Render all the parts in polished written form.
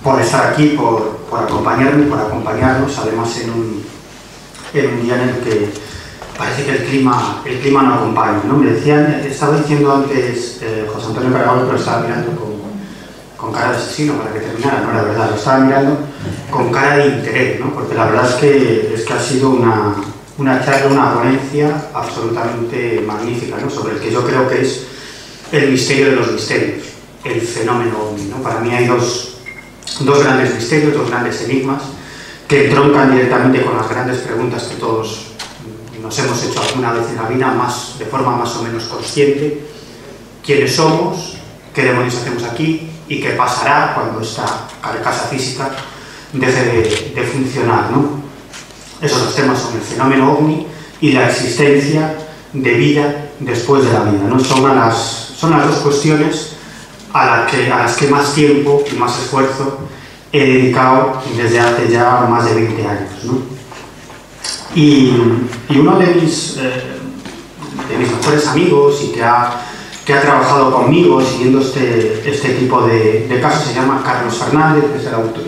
por estar aquí, por acompañarme, por acompañarnos, además en un día en el que parece que el clima no acompaña, ¿no? Me decían, estaba diciendo antes José Antonio Caragol, pero estaba mirando con cara de asesino para que terminara, no, la verdad, lo estaba mirando con cara de interés, ¿no? Porque la verdad es que ha sido una charla, una ponencia absolutamente magnífica, ¿no? Sobre el que yo creo que es el misterio de los misterios, el fenómeno OVNI, ¿no? Para mí hay dos grandes misterios, dos grandes enigmas que entroncan directamente con las grandes preguntas que todos nos hemos hecho alguna vez en la vida, de forma más o menos consciente. ¿Quiénes somos? ¿Qué demonios hacemos aquí? ¿Y qué pasará cuando esta carcasa física deje de funcionar, ¿no? Esos dos temas son el fenómeno OVNI y la existencia de vida después de la vida, ¿no? Son las dos cuestiones a las que más tiempo y más esfuerzo he dedicado desde hace ya más de 20 años, ¿no? Y uno de mis mejores amigos y que ha trabajado conmigo siguiendo este tipo de casos se llama Carlos Fernández, que es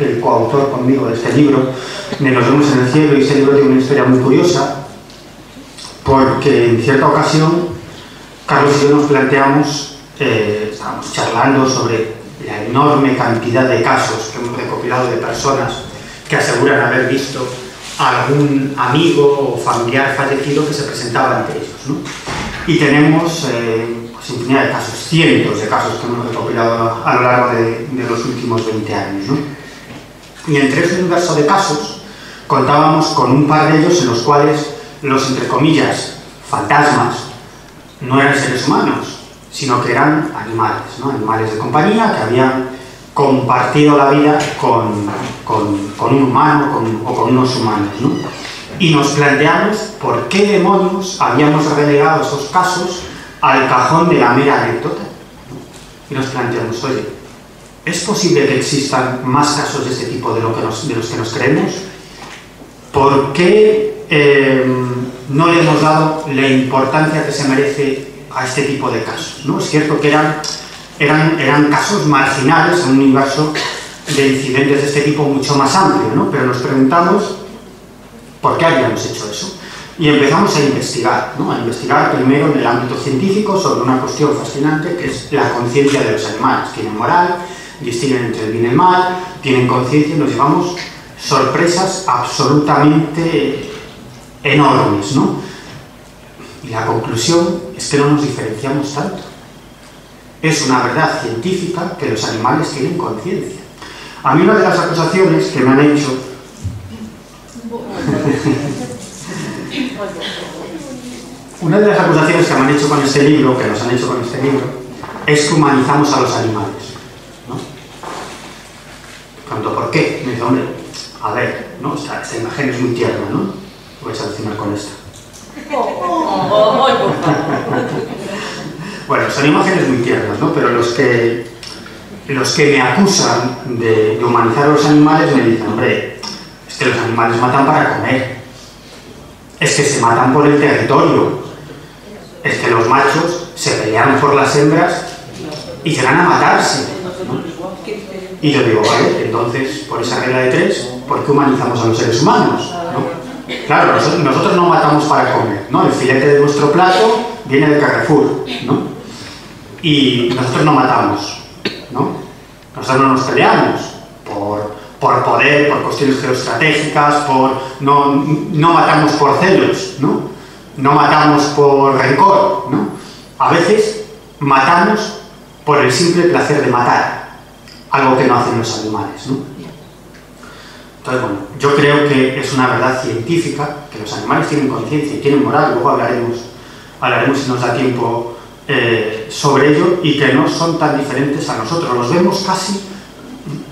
el coautor conmigo de este libro, de Nos vemos en el cielo, y ese libro tiene una historia muy curiosa porque en cierta ocasión Carlos y yo nos planteamos, estábamos charlando sobre la enorme cantidad de casos que hemos recopilado de personas que aseguran haber visto a algún amigo o familiar fallecido que se presentaba ante ellos, ¿no? Y tenemos pues infinidad de casos, cientos de casos que hemos recopilado a lo largo de los últimos 20 años, ¿no? Y entre ese universo de casos contábamos con un par de ellos en los cuales los, entre comillas, fantasmas no eran seres humanos, sino que eran animales, ¿no? Animales de compañía que habían compartido la vida con un humano o con unos humanos, ¿no? Y nos planteamos por qué demonios habíamos relegado esos casos al cajón de la mera anécdota, ¿no? Y nos planteamos, oye, ¿es posible que existan más casos de este tipo de los que nos creemos? ¿Por qué no le hemos dado la importancia que se merece a este tipo de casos, ¿no? Es cierto que eran casos marginales en un universo de incidentes de este tipo mucho más amplio, ¿no? Pero nos preguntamos por qué habíamos hecho eso. Y empezamos a investigar, ¿no? A investigar primero en el ámbito científico sobre una cuestión fascinante que es la conciencia de los animales. Tienen moral, distinguen entre el bien y el mal, tienen conciencia y nos llevamos sorpresas absolutamente enormes, ¿no? Y la conclusión es que no nos diferenciamos tanto. Es una verdad científica que los animales tienen conciencia. A mí una de las acusaciones que me han hecho una de las acusaciones que me han hecho con este libro, que nos han hecho con este libro, es que humanizamos a los animales, ¿no? Pregunto, ¿por qué? Me dice, hombre, a ver, ¿no? Esta imagen es muy tierna, ¿no? Voy a alucinar con esta. Bueno, son imágenes muy tiernas, ¿no? Pero los que me acusan de humanizar a los animales me dicen, hombre, es que los animales matan para comer, es que se matan por el territorio, es que los machos se pelean por las hembras y llegan a matarse, ¿no? Y yo digo, vale, entonces, por esa regla de 3, ¿por qué humanizamos a los seres humanos, ¿no? Claro, nosotros no matamos para comer, ¿no? El filete de nuestro plato viene de Carrefour, ¿no? Y nosotros no matamos, ¿no? Nosotros no nos peleamos por poder, por cuestiones geoestratégicas, no matamos por celos, ¿no? No matamos por rencor, ¿no? A veces matamos por el simple placer de matar, algo que no hacen los animales, ¿no? Entonces, bueno, yo creo que es una verdad científica, que los animales tienen conciencia y tienen moral, luego hablaremos si nos da tiempo sobre ello, y que no son tan diferentes a nosotros, los vemos casi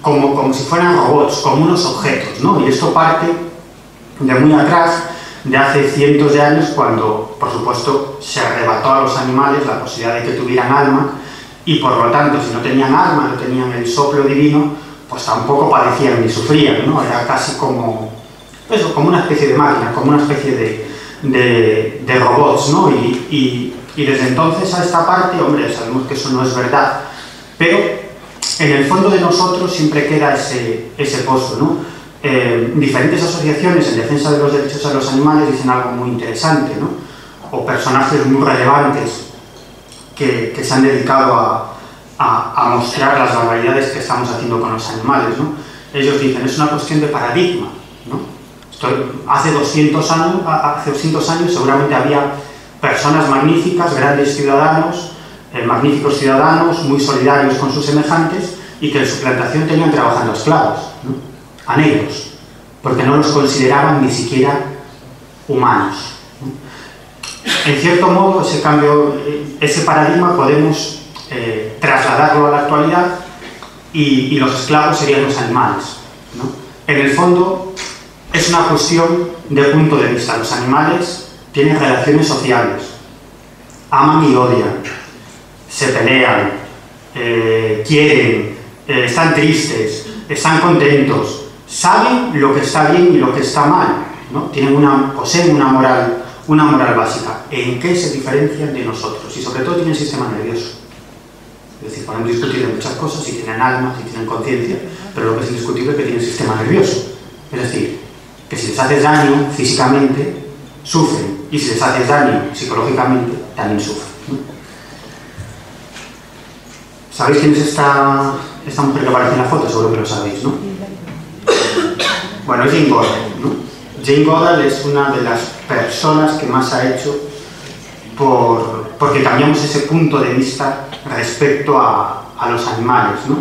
como si fueran robots, como unos objetos, ¿no? Y esto parte de muy atrás, de hace cientos de años, cuando, por supuesto, se arrebató a los animales la posibilidad de que tuvieran alma, y por lo tanto, si no tenían alma, no tenían el soplo divino, pues tampoco padecían ni sufrían, ¿no? Era casi como una especie de máquina, como una especie de robots, ¿no? Y desde entonces a esta parte, hombre, sabemos que eso no es verdad, pero en el fondo de nosotros siempre queda ese pozo, ¿no? Diferentes asociaciones en defensa de los derechos de los animales dicen algo muy interesante, ¿no? O personajes muy relevantes que se han dedicado a mostrar las barbaridades que estamos haciendo con los animales, ¿no? Ellos dicen, es una cuestión de paradigma, ¿no? Hace 200 años seguramente había personas magníficas, grandes ciudadanos, magníficos ciudadanos, muy solidarios con sus semejantes y que en su plantación tenían trabajando a esclavos, ¿no? A negros, porque no los consideraban ni siquiera humanos, ¿no? En cierto modo, ese cambio, ese paradigma podemos trasladarlo a la actualidad y los esclavos serían los animales, ¿no? En el fondo, es una cuestión de punto de vista. Los animales tienen relaciones sociales, aman y odian, se pelean, quieren, están tristes, están contentos, saben lo que está bien y lo que está mal, ¿no? Poseen una moral básica. ¿En qué se diferencian de nosotros? Y sobre todo tienen sistema nervioso. Es decir, podemos discutir de muchas cosas, si tienen alma, si tienen conciencia, pero lo que es indiscutible es que tienen sistema nervioso. Es decir, que si les haces daño físicamente, sufren, y si les haces daño psicológicamente, también sufren, ¿no? ¿Sabéis quién es esta mujer que aparece en la foto? Seguro que lo sabéis, ¿no? Bueno, es Jane Goodall, ¿no? Jane Goodall es una de las personas que más ha hecho porque cambiamos ese punto de vista respecto a los animales, ¿no?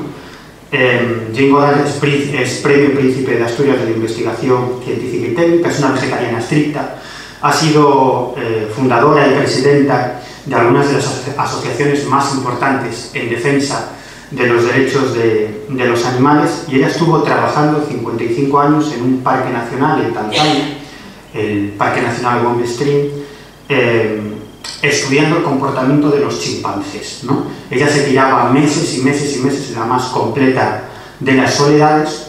Jane Goodall es premio Príncipe de Asturias de la Investigación Científica y Técnica, es una vegetariana estricta, ha sido fundadora y presidenta de algunas de las asociaciones más importantes en defensa de los derechos de los animales, y ella estuvo trabajando 55 años en un parque nacional en Tanzania, el Parque Nacional Gombe Stream, estudiando el comportamiento de los chimpancés, ¿no? Ella se tiraba meses y meses y meses en la más completa de las soledades,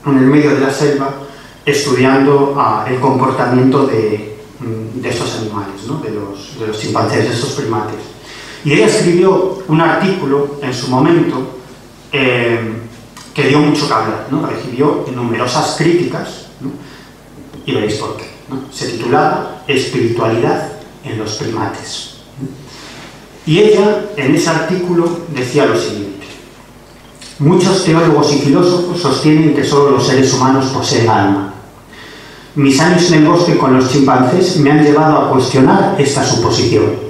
en el medio de la selva, estudiando el comportamiento de estos animales, ¿no? de los chimpancés, de estos primates. Y ella escribió un artículo en su momento que dio mucho que hablar, ¿no? Recibió numerosas críticas, ¿no? Y veréis por qué, ¿no? Se titulaba Espiritualidad en los primates. Y ella, en ese artículo, decía lo siguiente: muchos teólogos y filósofos sostienen que solo los seres humanos poseen alma. Mis años en el bosque con los chimpancés me han llevado a cuestionar esta suposición.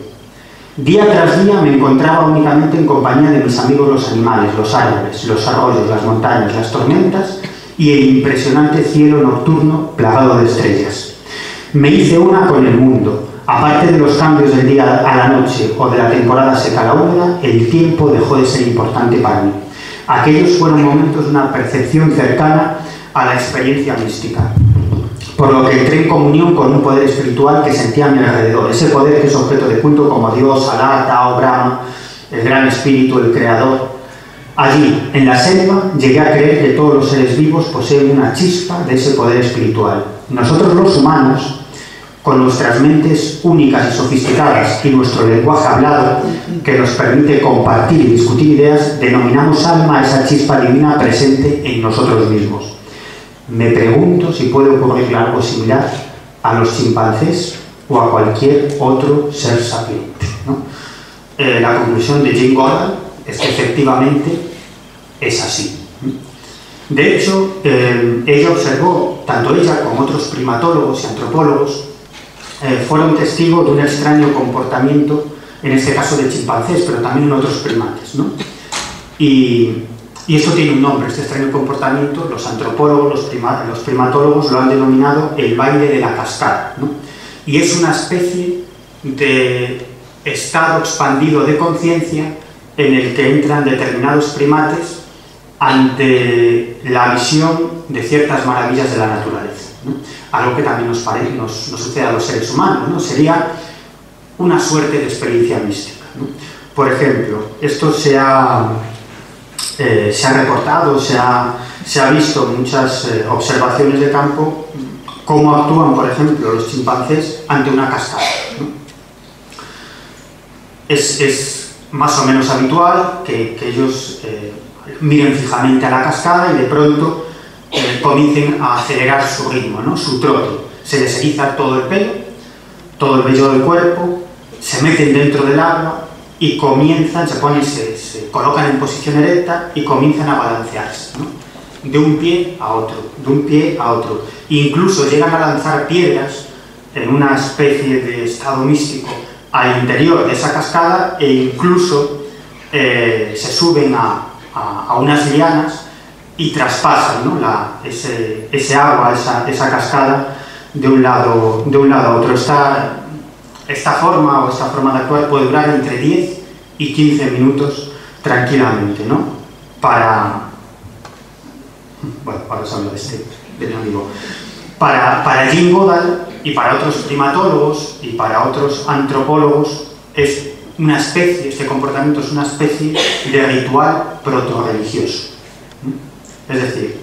Día tras día me encontraba únicamente en compañía de mis amigos los animales, los árboles, los arroyos, las montañas, las tormentas y el impresionante cielo nocturno plagado de estrellas. Me hice una con el mundo. Aparte de los cambios del día a la noche o de la temporada seca a la húmeda, el tiempo dejó de ser importante para mí. Aquellos fueron momentos de una percepción cercana a la experiencia mística, por lo que entré en comunión con un poder espiritual que sentía a mi alrededor, ese poder que es objeto de culto como Dios, Alá, Tao, Brahma, el gran espíritu, el creador. Allí, en la selva, llegué a creer que todos los seres vivos poseen una chispa de ese poder espiritual. Nosotros los humanos, con nuestras mentes únicas y sofisticadas y nuestro lenguaje hablado, que nos permite compartir y discutir ideas, denominamos alma a esa chispa divina presente en nosotros mismos. Me pregunto si puede ocurrir algo similar a los chimpancés o a cualquier otro ser sapiente, ¿no? La conclusión de Jane Goodall es que efectivamente es así. De hecho, ella observó, tanto ella como otros primatólogos y antropólogos, fueron testigos de un extraño comportamiento, en este caso de chimpancés, pero también en otros primates, ¿no? Y esto tiene un nombre, este extraño comportamiento. Los antropólogos, los primatólogos lo han denominado el baile de la cascada, ¿no? Y es una especie de estado expandido de conciencia en el que entran determinados primates ante la visión de ciertas maravillas de la naturaleza, ¿no? Algo que también nos sucede a los seres humanos, ¿no? Sería una suerte de experiencia mística, ¿no? Por ejemplo, esto se ha reportado, se ha visto en muchas observaciones de campo cómo actúan, por ejemplo, los chimpancés ante una cascada, ¿no? Es más o menos habitual que ellos miren fijamente a la cascada y de pronto comiencen a acelerar su ritmo, ¿no? Su trote. Se les eriza todo el pelo, todo el vello del cuerpo, se meten dentro del agua y comienzan, se colocan en posición erecta y comienzan a balancearse, ¿no? De un pie a otro, de un pie a otro. Incluso llegan a lanzar piedras en una especie de estado místico al interior de esa cascada e incluso se suben a unas lianas y traspasan, ¿no? ese agua, esa cascada de un lado a otro. Esta forma de actuar puede durar entre 10 y 15 minutos tranquilamente, ¿no? Ahora os hablo de mi amigo. Para Jim Goodall y para otros primatólogos y para otros antropólogos es una especie, este comportamiento es una especie de ritual proto-religioso. Es decir,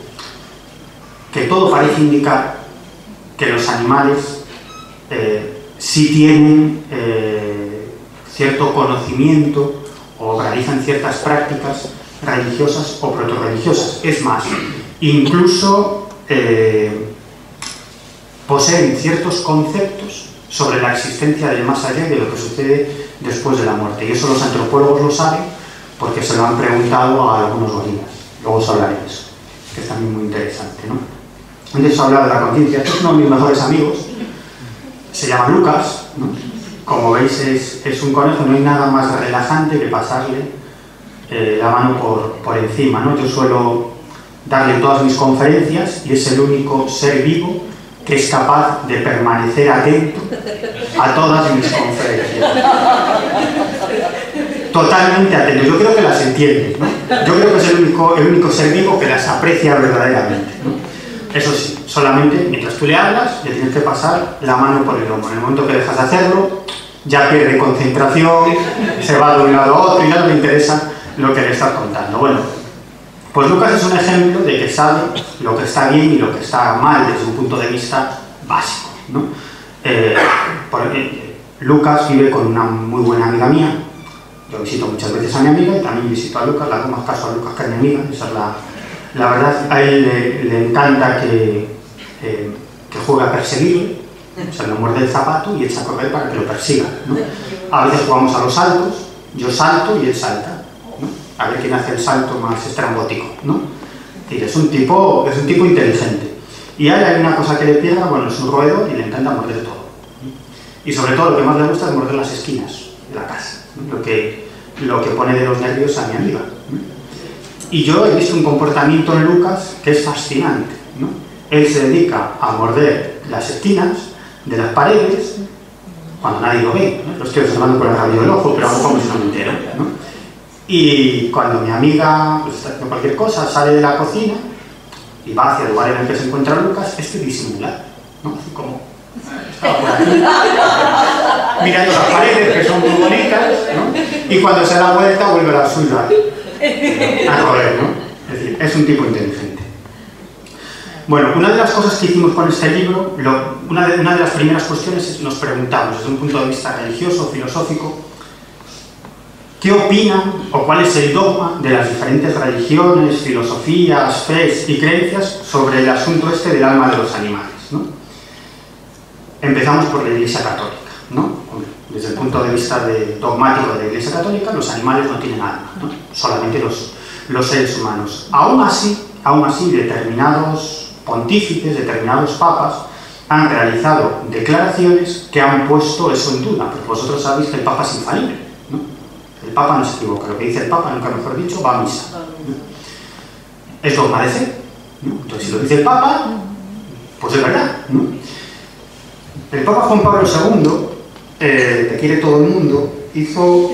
que todo parece indicar que los animales sí tienen cierto conocimiento o realizan ciertas prácticas religiosas o proto-religiosas. Es más, incluso poseen ciertos conceptos sobre la existencia del más allá y de lo que sucede después de la muerte. Y eso los antropólogos lo saben porque se lo han preguntado a algunos gorilas. Luego os hablaré de eso, que es también muy interesante, ¿no? Antes os hablaba de la conciencia. Este es uno de mis mejores amigos. Se llama Lucas, ¿no? Como veis es un conejo. No hay nada más relajante que pasarle la mano por encima, ¿no? Yo suelo darle todas mis conferencias y es el único ser vivo que es capaz de permanecer atento a todas mis conferencias. Totalmente atento. Yo creo que las entiende, ¿no? Yo creo que es el único ser vivo que las aprecia verdaderamente, ¿no? Eso sí, solamente mientras tú le hablas, le tienes que pasar la mano por el hombro. En el momento que dejas de hacerlo, ya pierde concentración, se va de un lado a otro y ya no le interesa lo que le estás contando. Bueno, pues Lucas es un ejemplo de que sabe lo que está bien y lo que está mal desde un punto de vista básico, ¿no? Lucas vive con una muy buena amiga mía. Yo visito muchas veces a mi amiga y también visito a Lucas. Le hago más caso a Lucas que a mi amiga. Esa es la verdad. A él le encanta que juegue a perseguirle, o sea, le muerde el zapato y echa a correr para que lo persiga, ¿no? A veces jugamos a los saltos, yo salto y él salta, ¿no? A ver quién hace el salto más estrambótico, ¿no? Es un tipo inteligente. Y a él hay una cosa que le pega, bueno, es un roedor y le encanta morder todo, ¿no? Y sobre todo lo que más le gusta es morder las esquinas de la casa, ¿no? Lo que pone de los nervios a mi amiga, ¿no? Y yo he visto un comportamiento en Lucas que es fascinante, ¿no? Él se dedica a morder las esquinas de las paredes cuando nadie lo ve, ¿no? Lo estoy observando con el rabillo del ojo, pero hago como si no me entero, ¿no? Y cuando mi amiga pues, está haciendo cualquier cosa, sale de la cocina y va hacia el lugar en el que se encuentra Lucas, disimula, ¿no? Así como estaba por aquí, mirando las paredes que son muy bonitas, ¿no? Y cuando se da vuelta vuelve a la suya a correr, ¿no? Es decir, es un tipo inteligente. Bueno, una de las cosas que hicimos con este libro, una de las primeras cuestiones es nos preguntamos, desde un punto de vista religioso, filosófico, ¿qué opinan o cuál es el dogma de las diferentes religiones, filosofías, fes y creencias sobre el asunto este del alma de los animales, ¿no? Empezamos por la Iglesia Católica, ¿no? Desde el punto de vista dogmático de la Iglesia Católica, los animales no tienen alma, ¿no? Solamente los seres humanos. Aún así, determinados pontífices, determinados papas, han realizado declaraciones que han puesto eso en duda, porque vosotros sabéis que el Papa es infalible, ¿no? El Papa no se equivoca, lo que dice el Papa, nunca mejor dicho, va a misa, ¿no? Es dogma de fe, ¿no? Entonces, si lo dice el Papa, pues es verdad, ¿no? El Papa Juan Pablo II, que quiere todo el mundo, hizo...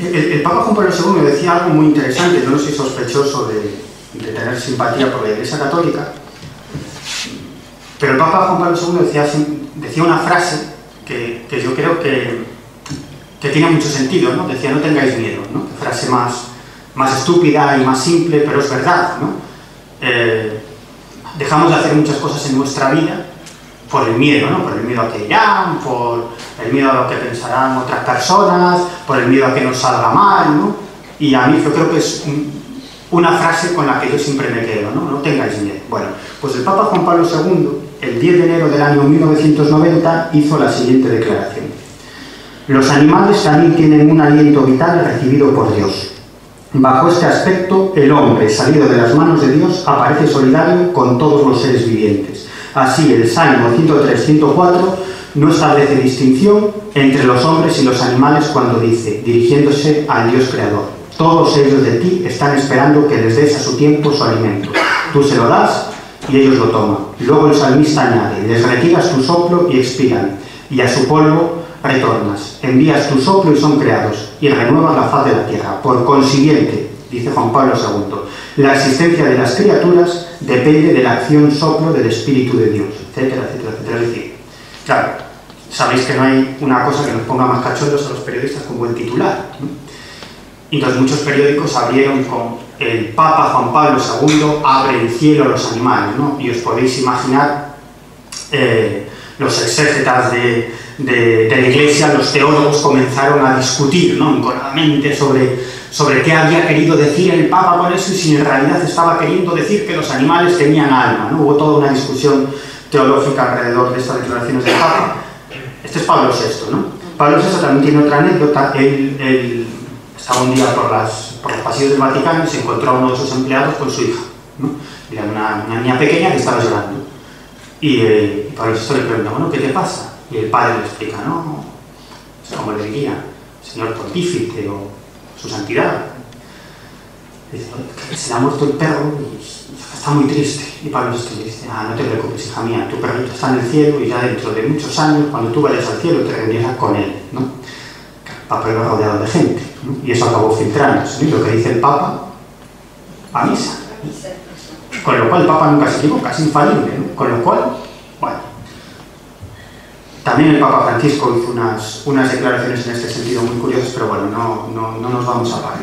El Papa Juan Pablo II decía algo muy interesante. Yo no soy sospechoso de tener simpatía por la Iglesia Católica, pero el Papa Juan Pablo II decía una frase que yo creo que tiene mucho sentido, ¿no? Decía, no tengáis miedo, ¿no? Frase más estúpida y más simple, pero es verdad, ¿no? Dejamos de hacer muchas cosas en nuestra vida por el miedo, ¿no? Por el miedo a que dirán, por el miedo a lo que pensarán otras personas, por el miedo a que nos salga mal, ¿no? Y a mí yo creo que es una frase con la que yo siempre me quedo, ¿no? No tengáis miedo. Bueno, pues el Papa Juan Pablo II, el 10 de enero del año 1990, hizo la siguiente declaración. Los animales también tienen un aliento vital recibido por Dios. Bajo este aspecto, el hombre, salido de las manos de Dios, aparece solidario con todos los seres vivientes. Así, el Salmo 103-104 no establece distinción entre los hombres y los animales cuando dice, dirigiéndose al Dios creador, todos ellos de ti están esperando que les des a su tiempo su alimento. Tú se lo das y ellos lo toman. Luego el salmista añade, les retiras tu soplo y expiran, y a su polvo retornas. Envías tu soplo y son creados, y renuevas la faz de la tierra. Por consiguiente, dice Juan Pablo II, la existencia de las criaturas depende de la acción soplo del Espíritu de Dios, etcétera, etcétera, etcétera. Es decir, claro, sabéis que no hay una cosa que nos ponga más cachondos a los periodistas como el titular, ¿no? Entonces muchos periódicos abrieron con el Papa Juan Pablo II abre el cielo a los animales, ¿no? Y os podéis imaginar los exégetas de la Iglesia, los teólogos comenzaron a discutir, ¿no?, enconadamente sobre qué había querido decir el Papa con eso y si en realidad estaba queriendo decir que los animales tenían alma, ¿no? Hubo toda una discusión teológica alrededor de estas declaraciones del Papa. Este es Pablo VI, ¿no? Pablo VI también tiene otra anécdota. Él estaba un día por los pasillos del Vaticano y se encontró a uno de sus empleados con su hija, ¿no? Era una niña pequeña que estaba llorando. Y Pablo VI le pregunta, bueno, ¿qué te pasa? Y el padre le explica, no, como le diría, señor pontífice o su santidad. Dice, se le ha muerto el perro y está muy triste. Y Pablo VI le dice, no te preocupes, hija mía, tu perrito está en el cielo y ya dentro de muchos años, cuando tú vayas al cielo, te reunirás con él, ¿no? El Papa iba rodeado de gente, ¿no? Y eso acabó filtrándose, ¿no? Lo que dice el Papa, a misa. Con lo cual el Papa nunca se equivoca, es infalible, ¿no? Con lo cual, bueno. También el Papa Francisco hizo unas declaraciones en este sentido muy curiosas, pero bueno, no nos vamos a parar.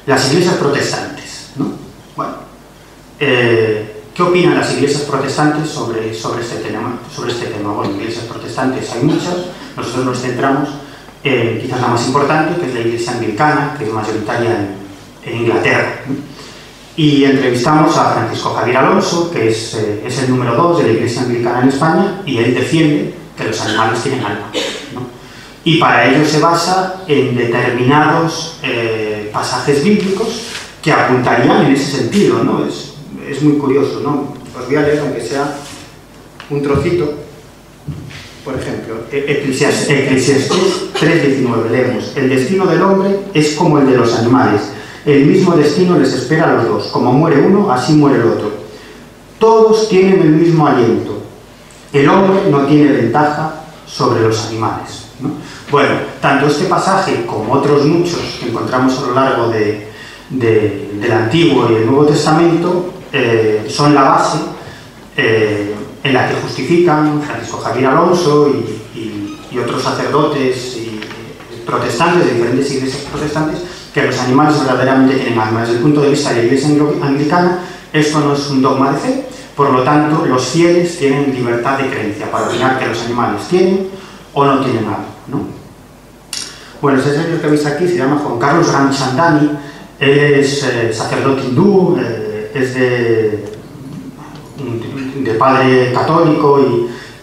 Las iglesias protestantes, ¿no? Bueno, ¿qué opinan las iglesias protestantes sobre este tema? Bueno, iglesias protestantes hay muchas, nosotros nos centramos en quizás la más importante, que es la iglesia anglicana, que es mayoritaria en Inglaterra, ¿no? Y entrevistamos a Francisco Javier Alonso, que es el número 2 de la Iglesia Anglicana en España, y él defiende que los animales tienen alma, ¿no? Y para ello se basa en determinados pasajes bíblicos que apuntarían en ese sentido, ¿no? Es muy curioso, ¿no? Os voy a leer, aunque sea un trocito. Por ejemplo, Eclesiastés 3:19, leemos, el destino del hombre es como el de los animales. El mismo destino les espera a los dos. Como muere uno, así muere el otro. Todos tienen el mismo aliento. El hombre no tiene ventaja sobre los animales, ¿no? Bueno, tanto este pasaje como otros muchos que encontramos a lo largo del Antiguo y el Nuevo Testamento son la base en la que justifican Francisco Javier Alonso y otros sacerdotes y protestantes de diferentes iglesias protestantes que los animales verdaderamente tienen alma. Desde el punto de vista de la Iglesia anglicana, esto no es un dogma de fe, por lo tanto, los fieles tienen libertad de creencia para opinar que los animales tienen o no tienen alma, ¿no? Bueno, ese señor que veis aquí se llama Juan Carlos Ramchandani, él es sacerdote hindú, es de padre católico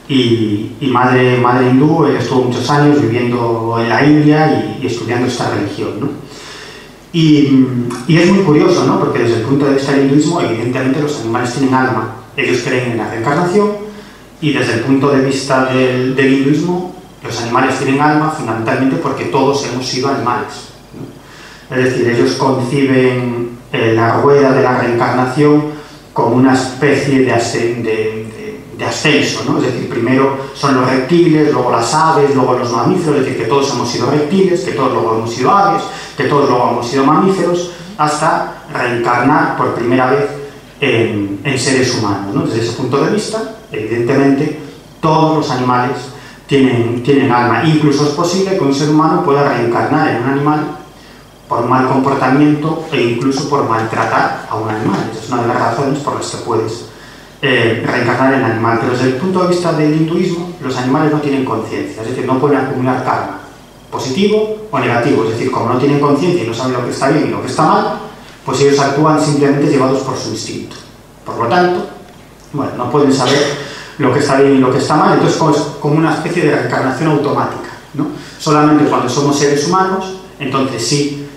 y madre hindú. Él estuvo muchos años viviendo en la India y estudiando esta religión, ¿no? Y es muy curioso, ¿no? Porque desde el punto de vista del hinduismo, evidentemente los animales tienen alma. Ellos creen en la reencarnación y desde el punto de vista del hinduismo, los animales tienen alma fundamentalmente porque todos hemos sido animales, ¿no? Es decir, ellos conciben la rueda de la reencarnación como una especie de ascenso, ¿no? Es decir, primero son los reptiles, luego las aves, luego los mamíferos, es decir, que todos hemos sido reptiles, que todos luego hemos sido aves, que todos luego hemos sido mamíferos, hasta reencarnar por primera vez en seres humanos, ¿no? Desde ese punto de vista, evidentemente, todos los animales tienen alma. Incluso es posible que un ser humano pueda reencarnar en un animal por mal comportamiento e incluso por maltratar a un animal. Esa es una de las razones por las que puedes reencarnar en animal. Pero desde el punto de vista del hinduismo, los animales no tienen conciencia, es decir, no pueden acumular karma, positivo o negativo. Es decir, como no tienen conciencia y no saben lo que está bien y lo que está mal, pues ellos actúan simplemente llevados por su instinto. Por lo tanto, bueno, no pueden saber lo que está bien y lo que está mal, entonces es como una especie de reencarnación automática, ¿no? Solamente cuando somos seres humanos, entonces sí,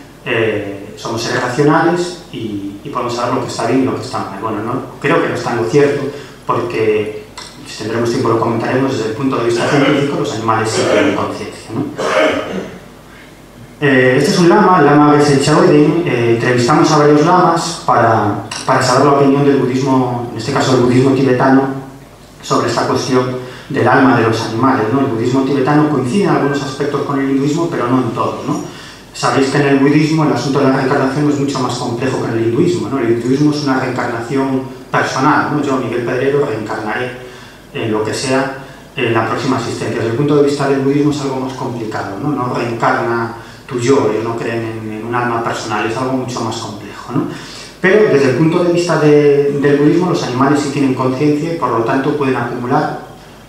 somos seres racionales y podemos saber lo que está bien y lo que está mal. Bueno, no, creo que no está en lo cierto, porque si tendremos tiempo lo comentaremos desde el punto de vista científico, los animales sí tienen conciencia, ¿no? Este es un lama, el lama Geshe Choeden. Entrevistamos a varios lamas para saber la opinión del budismo, en este caso el budismo tibetano, sobre esta cuestión del alma de los animales, ¿no? El budismo tibetano coincide en algunos aspectos con el hinduismo, pero no en todos, ¿no? Sabéis que en el budismo el asunto de la reencarnación es mucho más complejo que en el hinduismo, ¿no? El hinduismo es una reencarnación personal, ¿no? Yo, Miguel Pedrero, reencarnaré en lo que sea en la próxima existencia. Desde el punto de vista del budismo es algo más complicado, ¿no? No reencarna tu yo, ellos no creen en un alma personal, es algo mucho más complejo, ¿no? Pero desde el punto de vista del budismo, los animales sí tienen conciencia y por lo tanto pueden acumular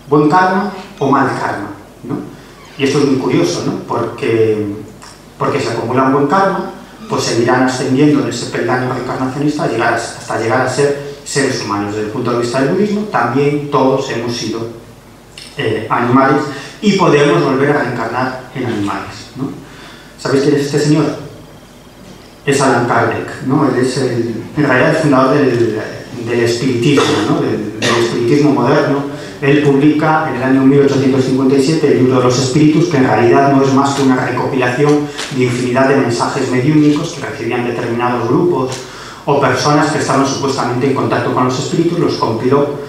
buen karma o mal karma, ¿no? Y esto es muy curioso, ¿no? Porque si acumulan buen karma, pues seguirán ascendiendo en ese peldaño reencarnacionista hasta llegar a ser seres humanos. Desde el punto de vista del budismo, también todos hemos sido animales y podemos volver a reencarnar en animales, ¿no? ¿Sabéis quién es este señor? Es Allan Kardec, ¿no? Él es en realidad el fundador del espiritismo, ¿no? Del espiritismo moderno. Él publica en el año 1857 el libro de los espíritus, que en realidad no es más que una recopilación de infinidad de mensajes mediúnicos que recibían determinados grupos o personas que estaban supuestamente en contacto con los espíritus, los compiló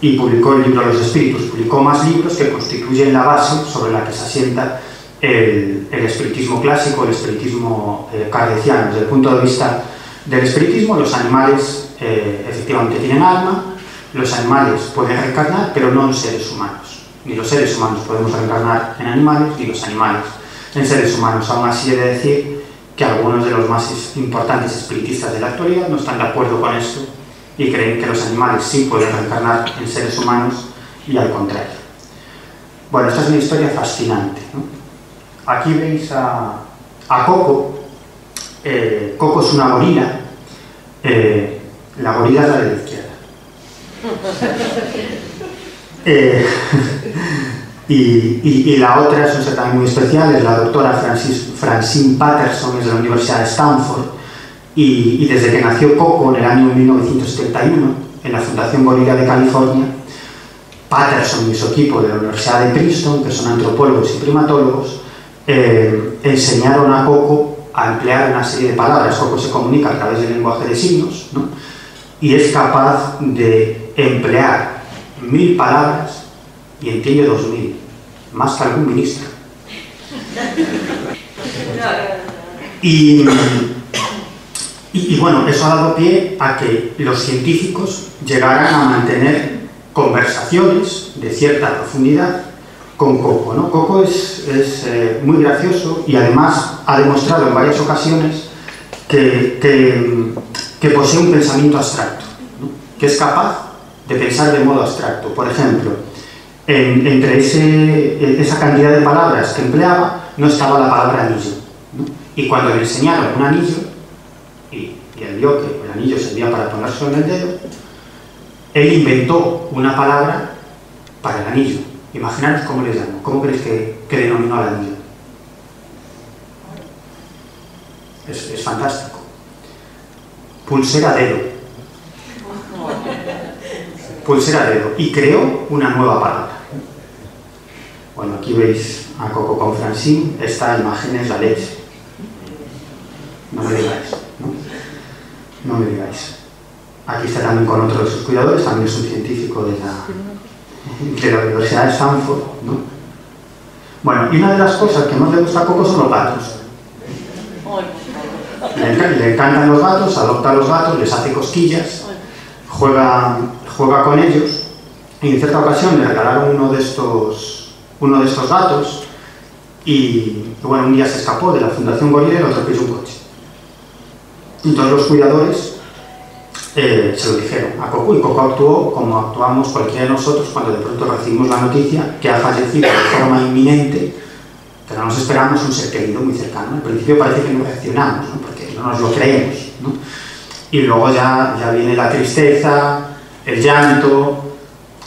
y publicó el libro de los espíritus. Publicó más libros que constituyen la base sobre la que se asienta el espiritismo clásico, el espiritismo kardeciano. Desde el punto de vista del espiritismo, los animales efectivamente tienen alma, los animales pueden reencarnar, pero no en seres humanos. Ni los seres humanos podemos reencarnar en animales, ni los animales en seres humanos. Aún así he de decir que algunos de los más importantes espiritistas de la actualidad no están de acuerdo con esto y creen que los animales sí pueden reencarnar en seres humanos y al contrario. Bueno, esta es una historia fascinante, ¿no? Aquí veis a Coco. Coco es una gorila. La gorila es la de la izquierda. Y la otra es un ser también muy especial, es la doctora Francine Patterson, es de la Universidad de Stanford, y desde que nació Coco en el año 1971 en la Fundación Gorila de California, Patterson y su equipo de la Universidad de Princeton, que son antropólogos y primatólogos, enseñaron a Coco a emplear una serie de palabras. Coco se comunica a través del lenguaje de signos, ¿no? Y es capaz de emplear 1000 palabras y entiende 2000, más que algún ministro. Y bueno, eso ha dado pie a que los científicos llegaran a mantener conversaciones de cierta profundidad con Coco, ¿no? Coco es muy gracioso y además ha demostrado en varias ocasiones que posee un pensamiento abstracto, ¿no? Que es capaz de pensar de modo abstracto. Por ejemplo, entre esa cantidad de palabras que empleaba no estaba la palabra anillo, ¿no? Y cuando le enseñaron un anillo y él vio que el anillo servía para ponérselo en el dedo, él inventó una palabra para el anillo. Imaginaros cómo les llamo. ¿Cómo creéis que denominó al anillo? Es fantástico. Pulsera dedo. Pulsera dedo. Y creó una nueva palabra. Bueno, aquí veis a Coco con Francine. Esta imagen es la leche. No me digáis, ¿no? No me digáis. Aquí está también con otro de sus cuidadores, también es un científico de la Universidad de Stanford, ¿no? Bueno, y una de las cosas que más le gusta a Coco son los gatos. Le encantan los gatos, adopta a los gatos, les hace cosquillas, juega con ellos, y en cierta ocasión le regalaron uno de estos gatos, y bueno, un día se escapó de la Fundación Gorila y lo atropelló un coche. Entonces los cuidadores se lo dijeron a Coco, y Coco actuó como actuamos cualquiera de nosotros cuando de pronto recibimos la noticia que ha fallecido de forma inminente, que no nos esperamos, un ser querido muy cercano. Al principio parece que no reaccionamos, ¿no? Porque no nos lo creemos, ¿no? y luego ya viene la tristeza, el llanto,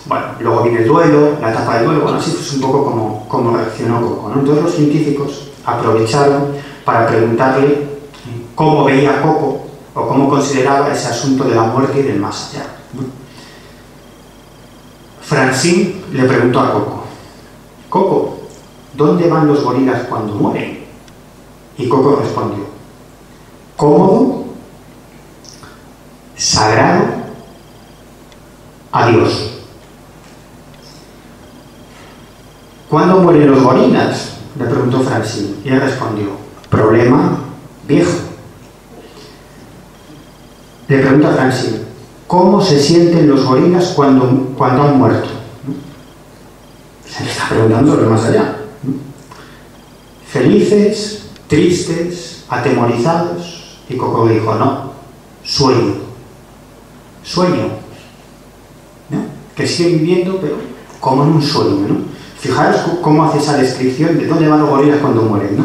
bueno, luego viene el duelo, la etapa del duelo. Bueno, así es un poco como reaccionó Coco, ¿no? Entonces los científicos aprovecharon para preguntarle cómo veía Coco o cómo consideraba ese asunto de la muerte y del más allá, ¿no? Francine le preguntó a Coco: Coco, ¿dónde van los gorilas cuando mueren? Y Coco respondió: cómodo, sagrado, adiós. ¿Cuándo mueren los gorilas?, le preguntó Francine, y él respondió: problema viejo. Le pregunta a Francine: ¿cómo se sienten los gorilas cuando han muerto? Se le está preguntando lo más allá. ¿Felices, tristes, atemorizados? Y Coco dijo: no, sueño. Sueño, ¿no? Que siguen viviendo, pero como en un sueño, ¿no? Fijaros cómo hace esa descripción de dónde van los gorilas cuando mueren, ¿no?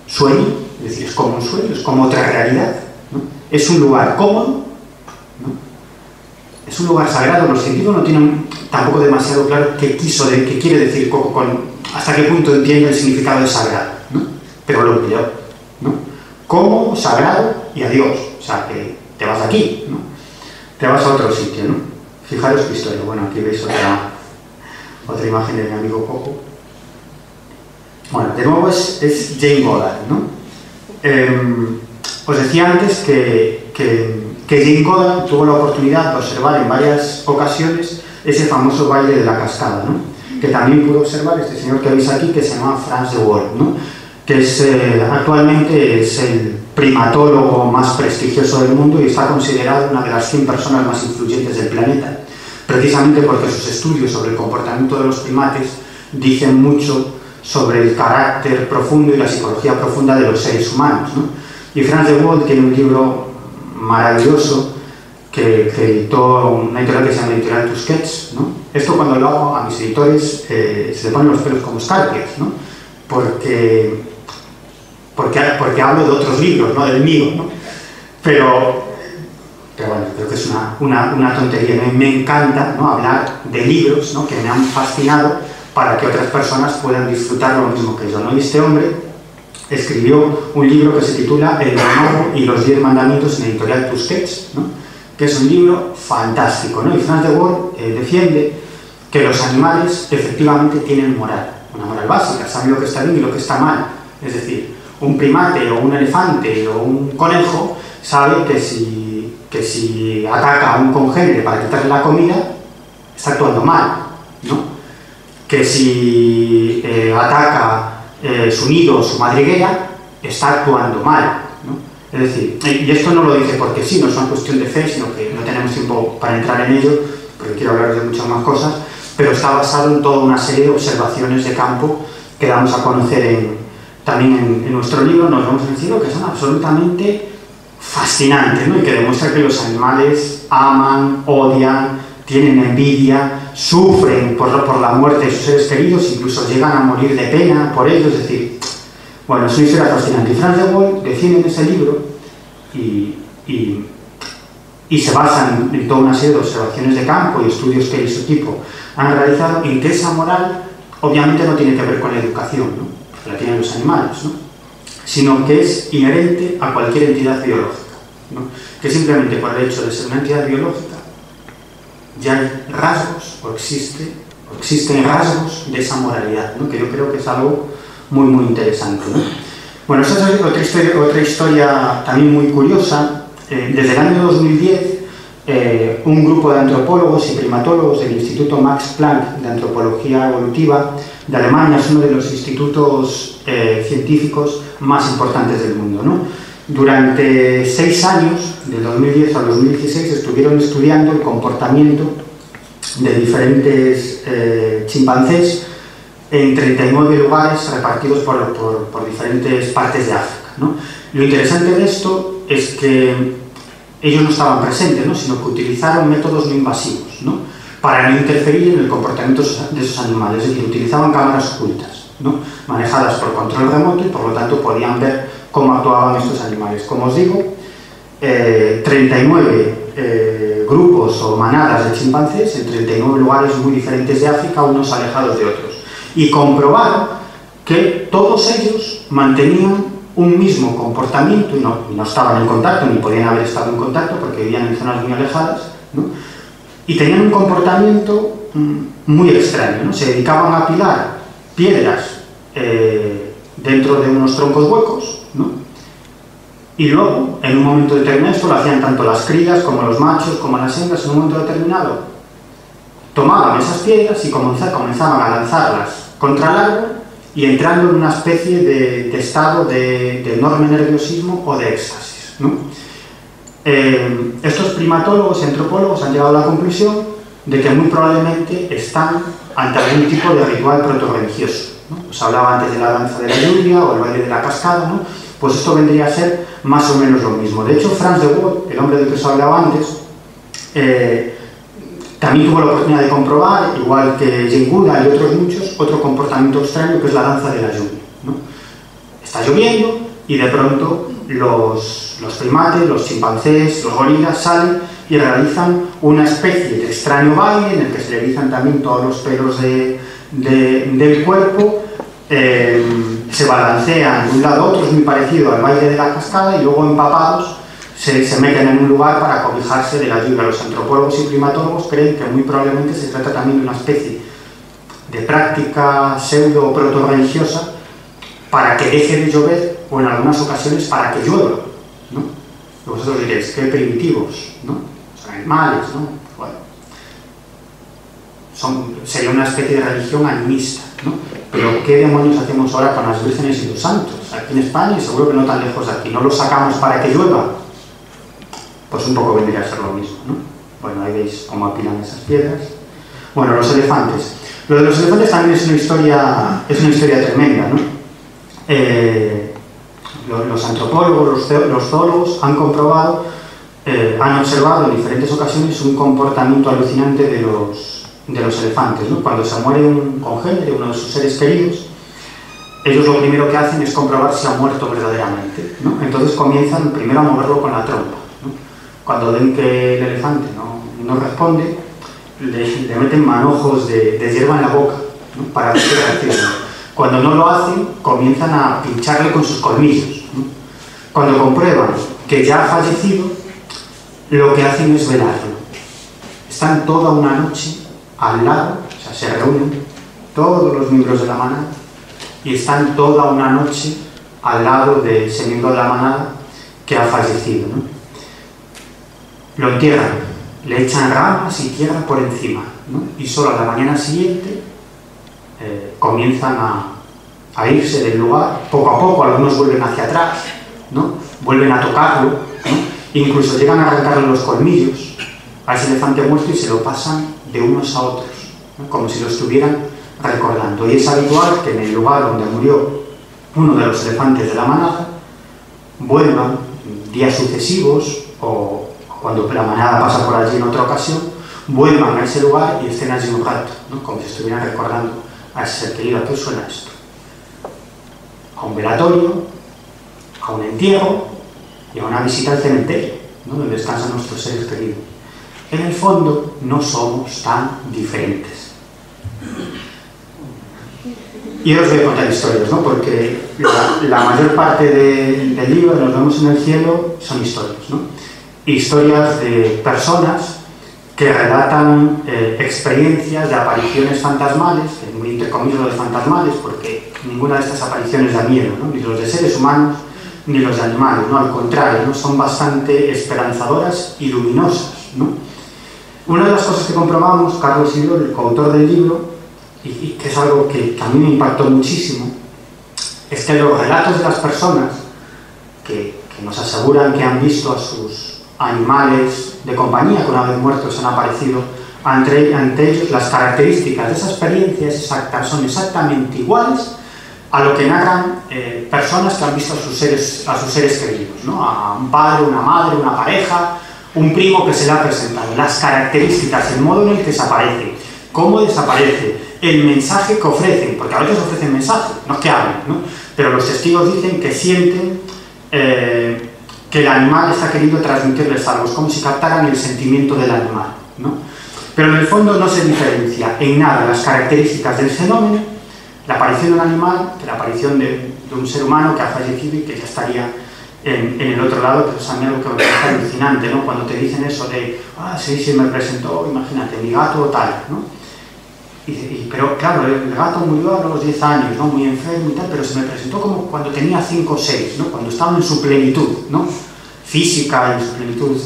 Sueño, es decir, es como un sueño, es como otra realidad, ¿no? Es un lugar cómodo, ¿no? Es un lugar sagrado. Los científicos no tienen tampoco demasiado claro qué quiere decir Coco hasta qué punto entiende el significado de sagrado, ¿no? Pero lo empleó, ¿no? Cómodo, sagrado y adiós. O sea, que te vas de aquí, ¿no? Te vas a otro sitio, ¿no? Fijaros qué historia. Bueno, aquí veis otra imagen de mi amigo Coco. Bueno, de nuevo es Jane Goddard, ¿no? Os decía antes que Jane Goddard tuvo la oportunidad de observar en varias ocasiones ese famoso baile de la cascada, ¿no? Que también pudo observar este señor que veis aquí, que se llama Franz de Waal, ¿no? Que actualmente es el primatólogo más prestigioso del mundo y está considerado una de las 100 personas más influyentes del planeta, precisamente porque sus estudios sobre el comportamiento de los primates dicen mucho sobre el carácter profundo y la psicología profunda de los seres humanos, ¿no? Y Franz de Waal tiene un libro maravilloso que editó una editorial que se llama Editorial Tusquets, ¿no? Esto, cuando lo hago a mis editores, se le ponen los pelos como escarpias, ¿no? Porque hablo de otros libros, no del mío, ¿no? Pero bueno, creo que es una tontería. Me encanta, ¿no?, hablar de libros, ¿no?, que me han fascinado para que otras personas puedan disfrutar lo mismo que yo, ¿no? Y este hombre escribió un libro que se titula El Bonobo y los 10 mandamientos en Editorial Tusquets, ¿no?, que es un libro fantástico, ¿no? Y Franz de Waal defiende que los animales efectivamente tienen moral, una moral básica, saben lo que está bien y lo que está mal. Es decir, un primate o un elefante o un conejo sabe que si ataca a un congénere para quitarle la comida, está actuando mal, ¿no? Que si ataca su nido, su madriguera, está actuando mal, ¿no? Es decir, y esto no lo dice porque sí, no es una cuestión de fe, sino que no tenemos tiempo para entrar en ello, porque quiero hablar de muchas más cosas, pero está basado en toda una serie de observaciones de campo que damos a conocer también en nuestro libro. Nos vamos a decir que son absolutamente fascinantes, ¿no? Y que demuestra que los animales aman, odian, tienen envidia, sufren por la muerte de sus seres queridos, incluso llegan a morir de pena por ello. Es decir, bueno, es una historia fascinante. Y Franz de Waal defiende en ese libro y se basa en toda una serie de observaciones de campo y estudios que él y su equipo han realizado, en que esa moral obviamente no tiene que ver con la educación, ¿no?, porque la tienen los animales, ¿no?, sino que es inherente a cualquier entidad biológica, ¿no?, que simplemente por el hecho de ser una entidad biológica ya hay rasgos o existen rasgos de esa moralidad, ¿no?, que yo creo que es algo muy muy interesante, ¿no? Bueno, esa es otra historia también muy curiosa. Desde el año 2010 un grupo de antropólogos y primatólogos del Instituto Max Planck de Antropología Evolutiva de Alemania, es uno de los institutos científicos más importantes del mundo, ¿no? Durante 6 años, del 2010 al 2016, estuvieron estudiando el comportamiento de diferentes chimpancés en 39 lugares repartidos por diferentes partes de África, ¿no? Lo interesante de esto es que ellos no estaban presentes, ¿no?, sino que utilizaron métodos no invasivos, ¿no?, para no interferir en el comportamiento de esos animales. Es decir, utilizaban cámaras ocultas, ¿no?, manejadas por control remoto, y por lo tanto podían ver cómo actuaban estos animales. Como os digo, 39 grupos o manadas de chimpancés en 39 lugares muy diferentes de África, unos alejados de otros. Y comprobaron que todos ellos mantenían un mismo comportamiento, y no estaban en contacto, ni podían haber estado en contacto porque vivían en zonas muy alejadas, ¿no? Y tenían un comportamiento muy extraño, ¿no? Se dedicaban a apilar piedras dentro de unos troncos huecos, ¿no? Y luego, en un momento determinado, esto lo hacían tanto las crías como los machos, como las hembras, en un momento determinado, tomaban esas piedras y comenzaban a lanzarlas contra el árbol y entrando en una especie de estado de enorme nerviosismo o de éxtasis, ¿no? Estos primatólogos y antropólogos han llegado a la conclusión de que muy probablemente están ante algún tipo de ritual protorreligioso, ¿no? Os hablaba antes de la danza de la lluvia o el baile de la cascada, ¿no? Pues esto vendría a ser más o menos lo mismo. De hecho, Franz de Waal, el hombre del que os hablaba antes, también tuvo la oportunidad de comprobar, igual que Jane Goodall y otros muchos, otro comportamiento extraño que es la danza de la lluvia, ¿no? Está lloviendo y de pronto los primates, los chimpancés, los gorilas salen y realizan una especie de extraño baile en el que se le erizan también todos los pelos del cuerpo, se balancean de un lado a otro, es muy parecido al baile de la cascada, y luego empapados se meten en un lugar para cobijarse de la lluvia. Los antropólogos y primatólogos creen que muy probablemente se trata también de una especie de práctica pseudo o proto-religiosa para que deje de llover, o en algunas ocasiones para que llueva, ¿no? Y vosotros diréis, qué primitivos, ¿no? Son animales, ¿no? Bueno, sería una especie de religión animista, ¿no? Pero ¿qué demonios hacemos ahora con las vírgenes y los santos? Aquí en España, y seguro que no tan lejos de aquí, ¿no los sacamos para que llueva? Pues un poco vendría a ser lo mismo, ¿no? Bueno, ahí veis cómo apilan esas piedras. Bueno, los elefantes. Lo de los elefantes también es una historia tremenda, ¿no? Los antropólogos, los zoólogos han comprobado, han observado en diferentes ocasiones un comportamiento alucinante de los elefantes, ¿no? Cuando se muere un congénere, uno de sus seres queridos, ellos lo primero que hacen es comprobar si ha muerto verdaderamente, ¿no? Entonces comienzan primero a moverlo con la trompa, ¿no? Cuando ven que el elefante no responde, le meten manojos de hierba en la boca, ¿no? Para ver qué reacciona. Cuando no lo hacen, comienzan a pincharle con sus colmillos, ¿no? Cuando comprueban que ya ha fallecido, lo que hacen es velarlo. Están toda una noche al lado, o sea, se reúnen todos los miembros de la manada y están toda una noche al lado de ese miembro de la manada que ha fallecido, ¿no? Lo entierran, le echan ramas y tierra por encima, ¿no? Y solo a la mañana siguiente comienzan a irse del lugar. Poco a poco algunos vuelven hacia atrás, ¿no? Vuelven a tocarlo, ¿no? Incluso llegan a arrancarle los colmillos a ese elefante muerto y se lo pasan de unos a otros, ¿no? Como si lo estuvieran recordando. Y es habitual que en el lugar donde murió uno de los elefantes de la manada vuelvan días sucesivos o cuando la manada pasa por allí en otra ocasión, vuelvan a ese lugar y estén allí un rato, ¿no? Como si estuvieran recordando a ese ser querido. ¿A qué suena esto? A un velatorio, a un entierro y a una visita al cementerio, ¿no? Donde descansan nuestros seres queridos. En el fondo no somos tan diferentes. Y os voy a contar historias, ¿no? Porque la mayor parte del libro, Nos vemos en el cielo, son historias, ¿no? Historias de personas que relatan experiencias de apariciones fantasmales, que muy entre comillas lo de fantasmales, porque ninguna de estas apariciones da miedo, ¿no? Ni los de seres humanos ni los de animales, ¿no? Al contrario, ¿no? Son bastante esperanzadoras y luminosas, ¿no? Una de las cosas que comprobamos, Carlos y yo, el coautor del libro, y que es algo que a mí me impactó muchísimo, es que los relatos de las personas que nos aseguran que han visto a sus animales de compañía que una vez muertos han aparecido ante ellos, las características de esa experiencia son exactamente iguales a lo que narran personas que han visto a sus seres queridos, ¿no? A un padre, una madre, una pareja, un primo que se le ha presentado. Las características, el modo en el que desaparece, cómo desaparece, el mensaje que ofrecen, porque a veces ofrecen mensajes, no es que hablen, ¿no? Pero los testigos dicen que sienten que el animal está queriendo transmitirles algo, es como si captaran el sentimiento del animal, ¿no? Pero en el fondo no se diferencia en nada las características del fenómeno, la aparición de un animal, que la aparición de un ser humano que ha fallecido y que ya estaría en el otro lado, que es a mí algo que me parece alucinante, ¿no? Cuando te dicen eso de, sí, me presentó, imagínate, mi gato o tal, ¿no? Pero claro, el gato murió a los 10 años, ¿no? Muy enfermo y tal, pero se me presentó como cuando tenía 5 o 6, ¿no? Cuando estaba en su plenitud, ¿no? Física, en su plenitud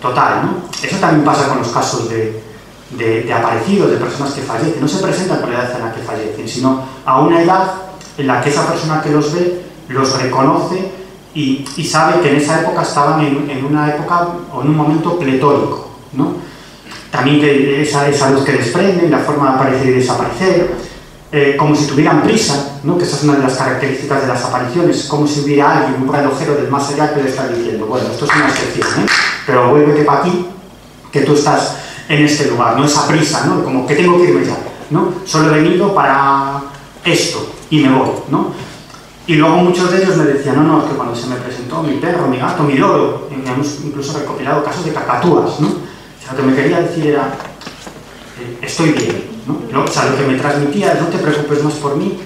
total, ¿no? Eso también pasa con los casos de aparecidos, de personas que fallecen. No se presentan con la edad en la que fallecen, sino a una edad en la que esa persona que los ve los reconoce y sabe que en esa época estaban en una época o en un momento pletórico, ¿no? También que esa luz que desprenden, la forma de aparecer y desaparecer, como si tuvieran prisa, ¿no? Que esa es una de las características de las apariciones, como si hubiera alguien, un relojero del más allá que le está diciendo, bueno, esto es una excepción, pero vuélvete para aquí, que tú estás en este lugar, no esa prisa, ¿no? Como que tengo que irme ya, ¿no? Solo he venido para esto y me voy, ¿no? Y luego muchos de ellos me decían, no, es que cuando se me presentó mi perro, mi gato, mi loro, hemos incluso recopilado casos de cacatúas, ¿no? O sea, lo que me quería decir era, estoy bien, ¿no? O sea, lo que me transmitía es, no te preocupes más por mí,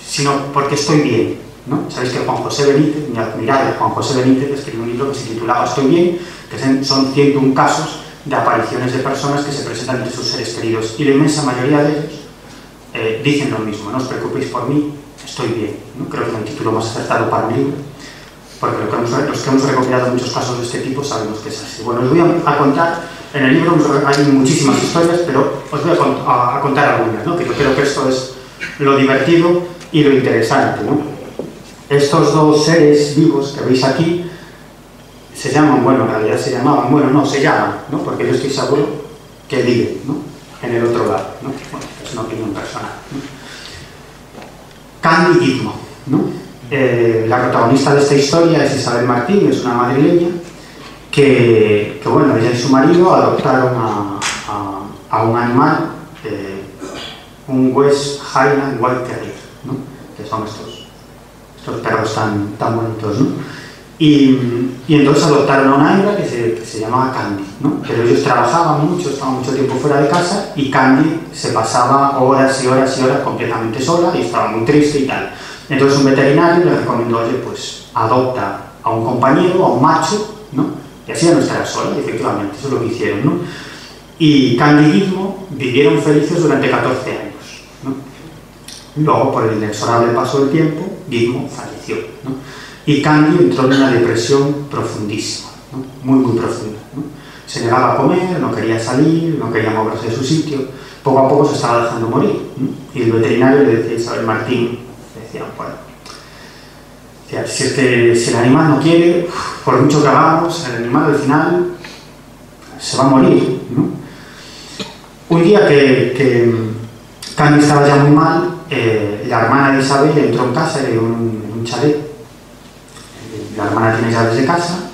sino porque estoy bien, ¿no? Sabéis que Juan José Benítez, mi admirable Juan José Benítez, escribió un libro que se titulaba Estoy bien, que son 101 casos de apariciones de personas que se presentan entre sus seres queridos, y la inmensa mayoría de ellos dicen lo mismo, no os preocupéis por mí, estoy bien, ¿no? Creo que es el título más acertado para un libro, porque los que hemos recopilado muchos casos de este tipo sabemos que es así. Bueno, os voy a contar, en el libro hay muchísimas historias, pero os voy a contar algunas, ¿no? Que yo creo que esto es lo divertido y lo interesante, ¿no? Estos dos seres vivos que veis aquí se llaman, bueno, en realidad se llamaban, bueno, no, se llaman, ¿no? Porque yo estoy seguro que viven, ¿no? En el otro lado, ¿no? Bueno, es una opinión personal, ¿no? Candy y Gizmo, ¿no? La protagonista de esta historia es Isabel Martín, es una madrileña que bueno, ella y su marido adoptaron a un animal, un West Highland White Terrier, ¿no? Que son estos perros tan bonitos, ¿no? Y entonces adoptaron a una hembra que se llamaba Candy, ¿no? Pero ellos trabajaban mucho, estaban mucho tiempo fuera de casa y Candy se pasaba horas y horas y horas completamente sola y estaba muy triste y tal. Entonces un veterinario le recomendó, oye, pues adopta a un compañero, a un macho, ¿no? Y así ya no estará sola, y efectivamente, eso es lo que hicieron, ¿no? Y Candy y Gizmo vivieron felices durante 14 años, ¿no? Luego, por el inexorable paso del tiempo, Gizmo falleció, ¿no? Y Candy entró en una depresión profundísima, ¿no? Muy, muy profunda, ¿no? Se negaba a comer, no quería salir, no quería moverse de su sitio, poco a poco se estaba dejando morir, ¿no? Y el veterinario le decía a Isabel Martín, le decía, bueno, si es que si el animal no quiere, por mucho que hagamos, el animal al final se va a morir, ¿no? Un día que Candy estaba ya muy mal, la hermana de Isabel entró en casa, en un chalet. La hermana tiene llaves de casa,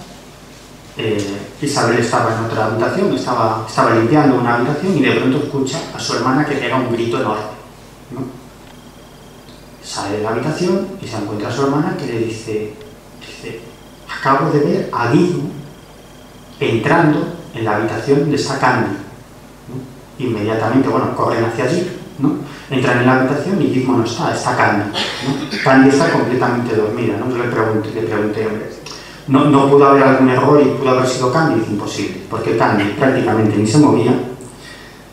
Isabel estaba en otra habitación, estaba limpiando una habitación y de pronto escucha a su hermana que pega un grito enorme, ¿no? Sale de la habitación y se encuentra a su hermana que le dice, acabo de ver a Gizmo entrando en la habitación donde está Candy, ¿no? Inmediatamente, bueno, corren hacia allí, ¿no? Entran en la habitación y Gizmo no está Candy, ¿no? Candy está completamente dormida, ¿no? Yo le pregunté, hombre, ¿no pudo haber algún error y pudo haber sido Candy? Es imposible, porque Candy prácticamente ni se movía,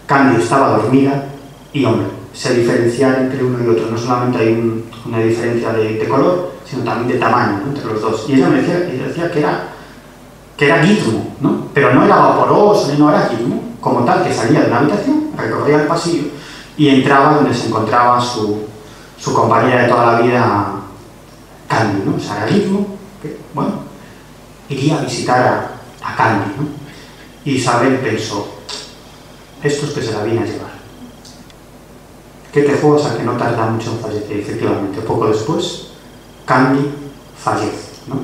Candy estaba dormida y, hombre, se diferenciar entre uno y otro, no solamente hay una diferencia de color, sino también de tamaño, ¿no? Entre los dos. Y ella me decía que era Gizmo, ¿no? Pero no era vaporoso, no era Gizmo, como tal, que salía de una habitación, recorría el pasillo y entraba donde se encontraba su compañera de toda la vida, Candy, ¿no? O sea, era Gizmo, que, bueno, iría a visitar a Candy, ¿no? Y Isabel pensó, estos que se la viene a llevar. ¿Qué te juegas a que no tarda mucho en fallecer? Efectivamente, poco después, Candy fallece, ¿no?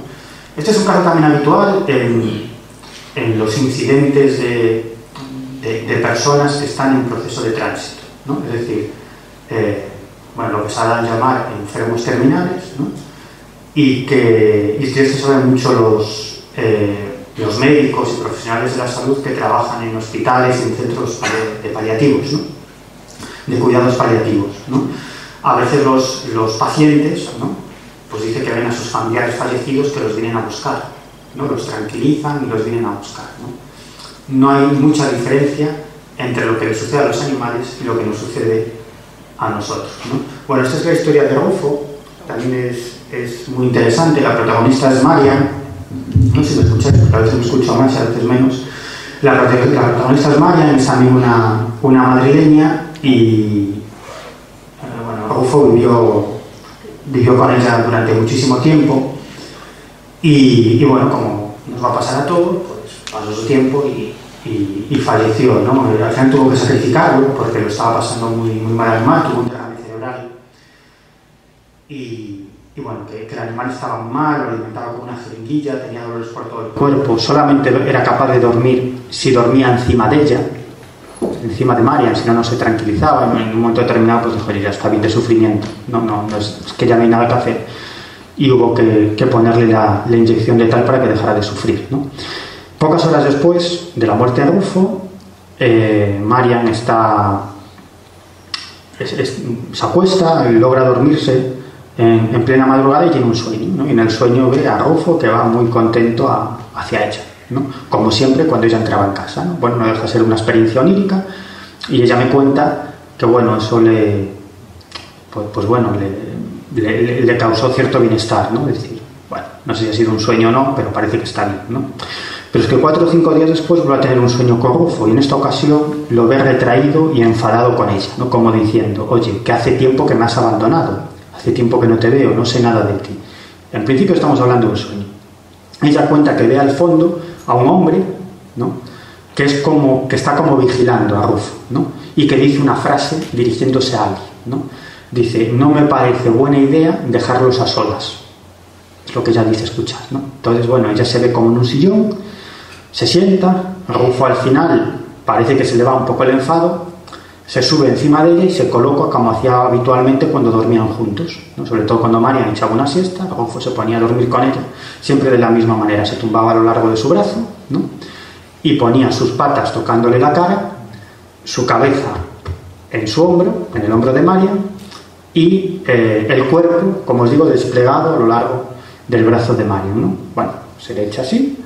Este es un caso también habitual en los incidentes de personas que están en proceso de tránsito, ¿no? Es decir, bueno, lo que se ha dado a llamar enfermos terminales, ¿no? y que esto saben mucho los médicos y profesionales de la salud que trabajan en hospitales y en centros de paliativos, ¿no? De cuidados paliativos, ¿no? A veces los pacientes, ¿no? Pues dicen que ven a sus familiares fallecidos que los vienen a buscar, ¿no? Los tranquilizan y los vienen a buscar, ¿no? No hay mucha diferencia entre lo que le sucede a los animales y lo que nos sucede a nosotros, ¿no? Bueno, esta es la historia de Rufo, también es muy interesante. La protagonista es Marian, no sé si me escucháis, porque a veces me escucho más y a veces menos. La protagonista es Marian, es también una madrileña y bueno, Rufo vivió con ella durante muchísimo tiempo y bueno, como nos va a pasar a todos, pues pasó su tiempo y falleció, ¿no? Al final tuvo que sacrificarlo porque lo estaba pasando muy mal al mar, tuvo un derrame cerebral y bueno, que el animal estaba muy mal, lo alimentaba con una jeringuilla, tenía dolores por todo el cuerpo, solamente era capaz de dormir si dormía encima de ella, encima de Marian, si no se tranquilizaba. En un momento determinado pues dijo, ya está bien de sufrimiento, es que ya no hay nada que hacer, y hubo que ponerle la inyección de tal para que dejara de sufrir, ¿no? Pocas horas después de la muerte de Rufo, Marian se acuesta, logra dormirse en plena madrugada y tiene un sueño, ¿no? Y en el sueño ve a Rufo que va muy contento hacia ella, ¿no? Como siempre cuando ella entraba en casa, ¿no? Bueno, no deja de ser una experiencia onírica y ella me cuenta que bueno, eso le causó cierto bienestar, ¿no? Es decir, bueno, no sé si ha sido un sueño o no, pero parece que está bien, ¿no? Pero es que 4 o 5 días después vuelve a tener un sueño con Rufo y en esta ocasión lo ve retraído y enfadado con ella, ¿no? Como diciendo, oye, que hace tiempo que me has abandonado, hace tiempo que no te veo, no sé nada de ti. En principio estamos hablando de un sueño. Ella cuenta que ve al fondo a un hombre, ¿no? que está como vigilando a Rufo, ¿no? Y que dice una frase dirigiéndose a alguien, ¿no? Dice, no me parece buena idea dejarlos a solas. Es lo que ella dice escuchar, ¿no? Entonces, bueno, ella se ve como en un sillón, se sienta, Rufo al final parece que se le va un poco el enfado, se sube encima de ella y se coloca como hacía habitualmente cuando dormían juntos, ¿no? Sobre todo cuando Marian echaba una siesta, Rufo se ponía a dormir con ella, siempre de la misma manera, se tumbaba a lo largo de su brazo, ¿no? Y ponía sus patas tocándole la cara, su cabeza en su hombro, en el hombro de Marian, y el cuerpo, como os digo, desplegado a lo largo del brazo de Marian, ¿no? Bueno, se le echa así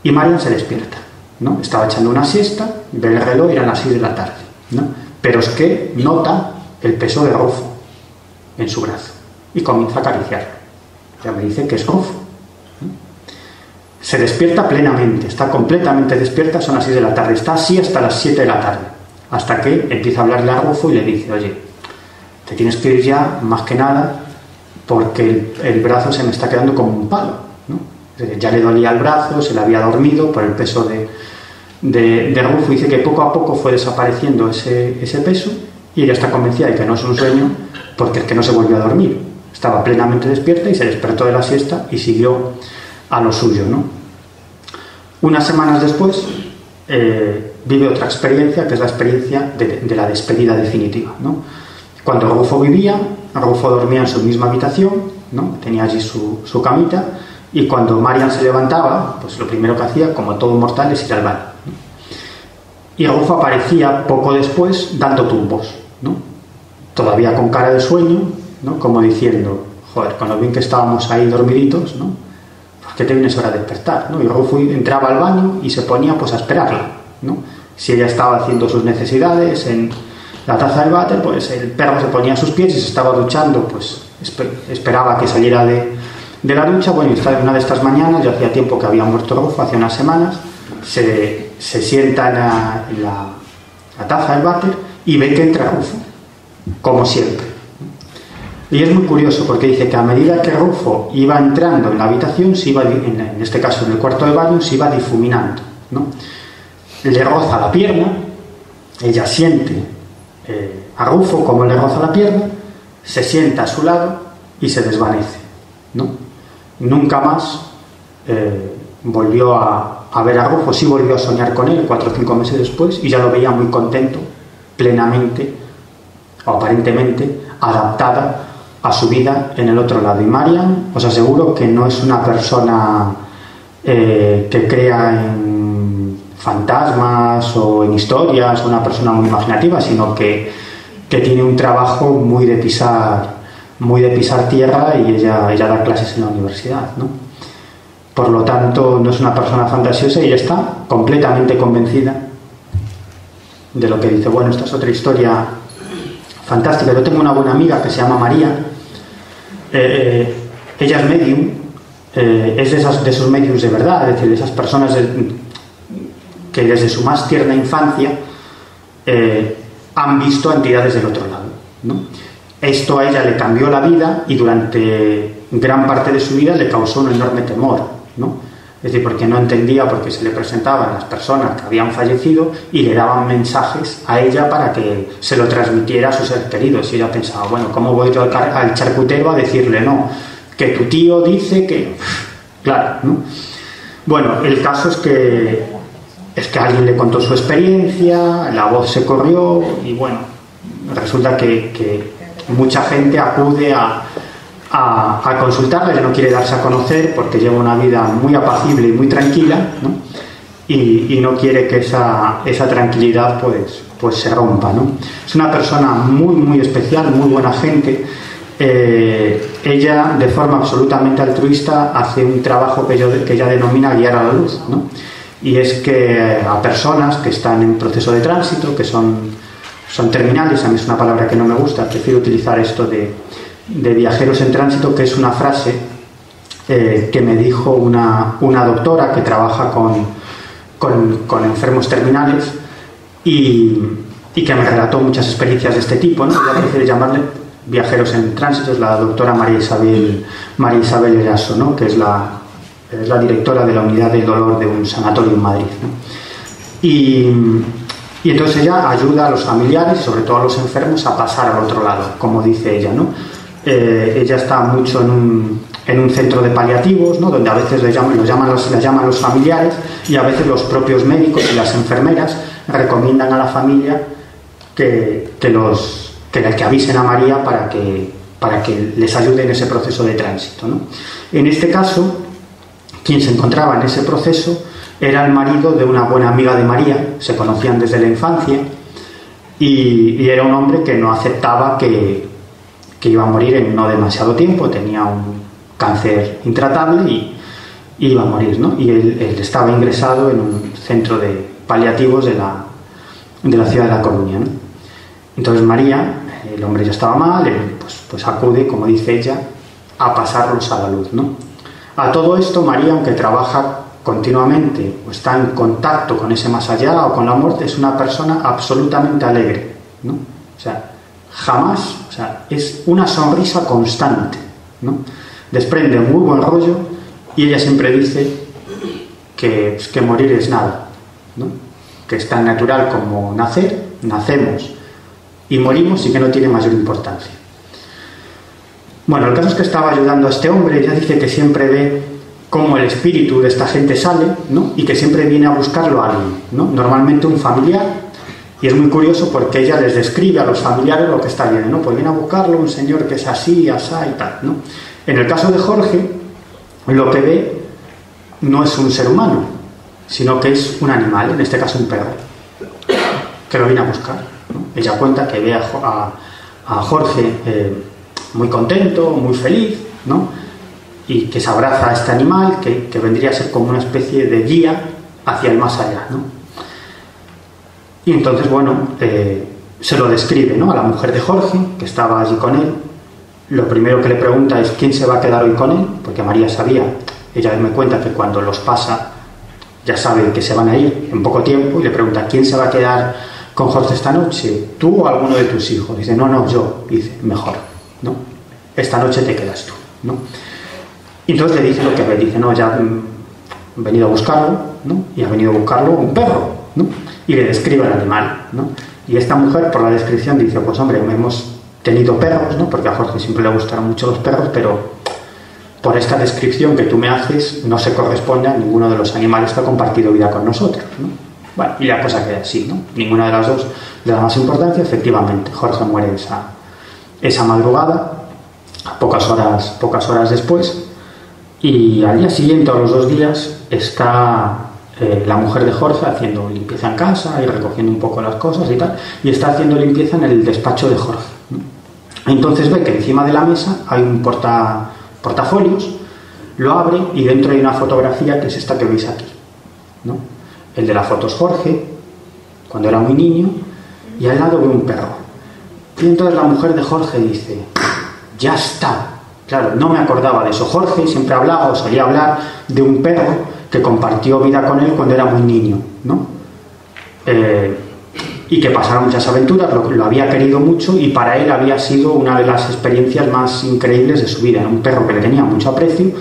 y Marian se despierta, ¿no? Estaba echando una siesta, ve el reloj, eran las 6 de la tarde, ¿no? Pero es que nota el peso de Rufo en su brazo y comienza a acariciarlo. Ya me dice que es Rufo, ¿no? Se despierta plenamente, está completamente despierta, son las 6 de la tarde, está así hasta las 7 de la tarde, hasta que empieza a hablarle a Rufo y le dice, oye, te tienes que ir ya, más que nada, porque el brazo se me está quedando como un palo, ¿no? Ya le dolía el brazo, se le había dormido por el peso de Rufo. Dice que poco a poco fue desapareciendo ese peso y ella está convencida de que no es un sueño porque es que no se volvió a dormir, estaba plenamente despierta y se despertó de la siesta y siguió a lo suyo, ¿no? Unas semanas después vive otra experiencia, que es la experiencia de la despedida definitiva, ¿no? Cuando Rufo vivía, Rufo dormía en su misma habitación, ¿no? Tenía allí su camita, y cuando Marian se levantaba, pues lo primero que hacía, como todo mortal, es ir al baño, ¿no? Y Rufo aparecía poco después dando tumbos, ¿no? Todavía con cara de sueño, ¿no? Como diciendo, joder, con lo bien que estábamos ahí dormiditos, ¿no? ¿Por qué te vienes ahora a despertar, ¿no? Y Rufo entraba al baño y se ponía pues a esperarla, ¿no? Si ella estaba haciendo sus necesidades en la taza del váter, pues el perro se ponía a sus pies y se estaba duchando, pues esperaba que saliera de la ducha. Bueno, y una de estas mañanas, ya hacía tiempo que había muerto Rufo, hace unas semanas, se sienta en la taza del váter y ve que entra Rufo, como siempre. Y es muy curioso porque dice que a medida que Rufo iba entrando en la habitación, se iba, en este caso en el cuarto de baño, se iba difuminando, ¿no? Le roza la pierna, ella siente a Rufo como le roza la pierna, se sienta a su lado y se desvanece, ¿no? Nunca más volvió a ver a Rufo. Sí volvió a soñar con él 4 o 5 meses después y ya lo veía muy contento, plenamente o aparentemente adaptada a su vida en el otro lado. Y Marian, os aseguro que no es una persona que crea en fantasmas o en historias, una persona muy imaginativa, sino que tiene un trabajo muy de pisar tierra, y ella da clases en la universidad, ¿no? Por lo tanto, no es una persona fantasiosa, y ella está completamente convencida de lo que dice. Bueno, esta es otra historia fantástica. Yo tengo una buena amiga que se llama María. Ella es medium, es de esos mediums de verdad, es decir, de esas personas que desde su más tierna infancia han visto entidades del otro lado, ¿no? Esto a ella le cambió la vida, y durante gran parte de su vida le causó un enorme temor, ¿no? Es decir, porque no entendía por qué se le presentaban las personas que habían fallecido y le daban mensajes a ella para que se lo transmitiera a sus seres queridos. Y ella pensaba, bueno, ¿cómo voy yo al charcutero a decirle no? Que tu tío dice que... Claro, ¿no? Bueno, el caso es que alguien le contó su experiencia, la voz se corrió, y bueno, resulta que mucha gente acude a consultarla. Ella no quiere darse a conocer porque lleva una vida muy apacible y muy tranquila, ¿no? Y no quiere que esa tranquilidad pues se rompa, ¿no? Es una persona muy, muy especial, muy buena gente. Ella, de forma absolutamente altruista, hace un trabajo que ella denomina guiar a la luz, ¿no? Y es que a personas que están en proceso de tránsito, que son terminales, a mí es una palabra que no me gusta, prefiero utilizar esto de viajeros en tránsito, que es una frase que me dijo una doctora que trabaja con enfermos terminales, y que me relató muchas experiencias de este tipo, ¿no? Ella prefiere llamarle viajeros en tránsito. Es la doctora María Isabel Eraso, ¿no? Que es la directora de la unidad del dolor de un sanatorio en Madrid, ¿no? Y entonces ella ayuda a los familiares, sobre todo a los enfermos, a pasar al otro lado, como dice ella, ¿no? Ella está mucho en un centro de paliativos, ¿no? Donde a veces les llaman los familiares, y a veces los propios médicos y las enfermeras recomiendan a la familia que avisen a María para que les ayude en ese proceso de tránsito, ¿no? En este caso, quien se encontraba en ese proceso era el marido de una buena amiga de María, se conocían desde la infancia, y era un hombre que no aceptaba que iba a morir en no demasiado tiempo. Tenía un cáncer intratable y iba a morir, ¿no? Y él estaba ingresado en un centro de paliativos de la ciudad de La Coruña, ¿no? Entonces María, el hombre ya estaba mal, pues acude, como dice ella, a pasarlos a la luz, ¿no? A todo esto, María, aunque trabaja continuamente o está en contacto con ese más allá o con la muerte, es una persona absolutamente alegre, ¿no? O sea, jamás, es una sonrisa constante, ¿no? Desprende muy buen rollo, y ella siempre dice que morir es nada, ¿no? Que es tan natural como nacer, nacemos y morimos, y que no tiene mayor importancia. Bueno, el caso es que estaba ayudando a este hombre. Ella dice que siempre ve cómo el espíritu de esta gente sale, ¿no? Y que siempre viene a buscarlo a alguien, ¿no? Normalmente un familiar. Y es muy curioso porque ella les describe a los familiares lo que está viendo, ¿no? Pues viene a buscarlo un señor que es así, asá y tal, ¿no? En el caso de Jorge, lo que ve no es un ser humano, sino que es un animal, en este caso un perro, que lo viene a buscar, ¿no? Ella cuenta que ve a Jorge muy contento, muy feliz, ¿no? Y que se abraza a este animal que vendría a ser como una especie de guía hacia el más allá, ¿no? Y entonces, bueno, se lo describe, ¿no? A la mujer de Jorge, que estaba allí con él. Lo primero que le pregunta es quién se va a quedar hoy con él, porque María sabía, ella me cuenta que cuando los pasa ya sabe que se van a ir en poco tiempo, y le pregunta quién se va a quedar con Jorge esta noche, tú o alguno de tus hijos. Dice, no, yo. Dice, mejor, ¿no? Esta noche te quedas tú, ¿no? Y entonces le dice lo que ve, dice, no, ya han venido a buscarlo, ¿no? Y ha venido a buscarlo un perro, ¿no? Y le describe el animal, ¿no? Y esta mujer, por la descripción, dice, pues hombre, hemos tenido perros, ¿no? Porque a Jorge siempre le gustaron mucho los perros, pero por esta descripción que tú me haces no se corresponde a ninguno de los animales que ha compartido vida con nosotros, ¿no? Bueno, y la cosa queda así, ¿no? Ninguna de las dos le da más importancia. Efectivamente, Jorge muere esa madrugada, pocas horas después, y al día siguiente o a los 2 días está la mujer de Jorge haciendo limpieza en casa y recogiendo un poco las cosas y tal, y está haciendo limpieza en el despacho de Jorge, ¿no? Entonces ve que encima de la mesa hay un portafolios, lo abre y dentro hay una fotografía que es esta que veis aquí, ¿no? El de la foto es Jorge, cuando era muy niño, y al lado ve un perro. Y entonces la mujer de Jorge dice: ya está. Claro, no me acordaba de eso. Jorge siempre hablaba o solía hablar de un perro que compartió vida con él cuando era muy niño, ¿no? Y que pasaron muchas aventuras, lo había querido mucho y para él había sido una de las experiencias más increíbles de su vida. Era un perro que le tenía mucho aprecio,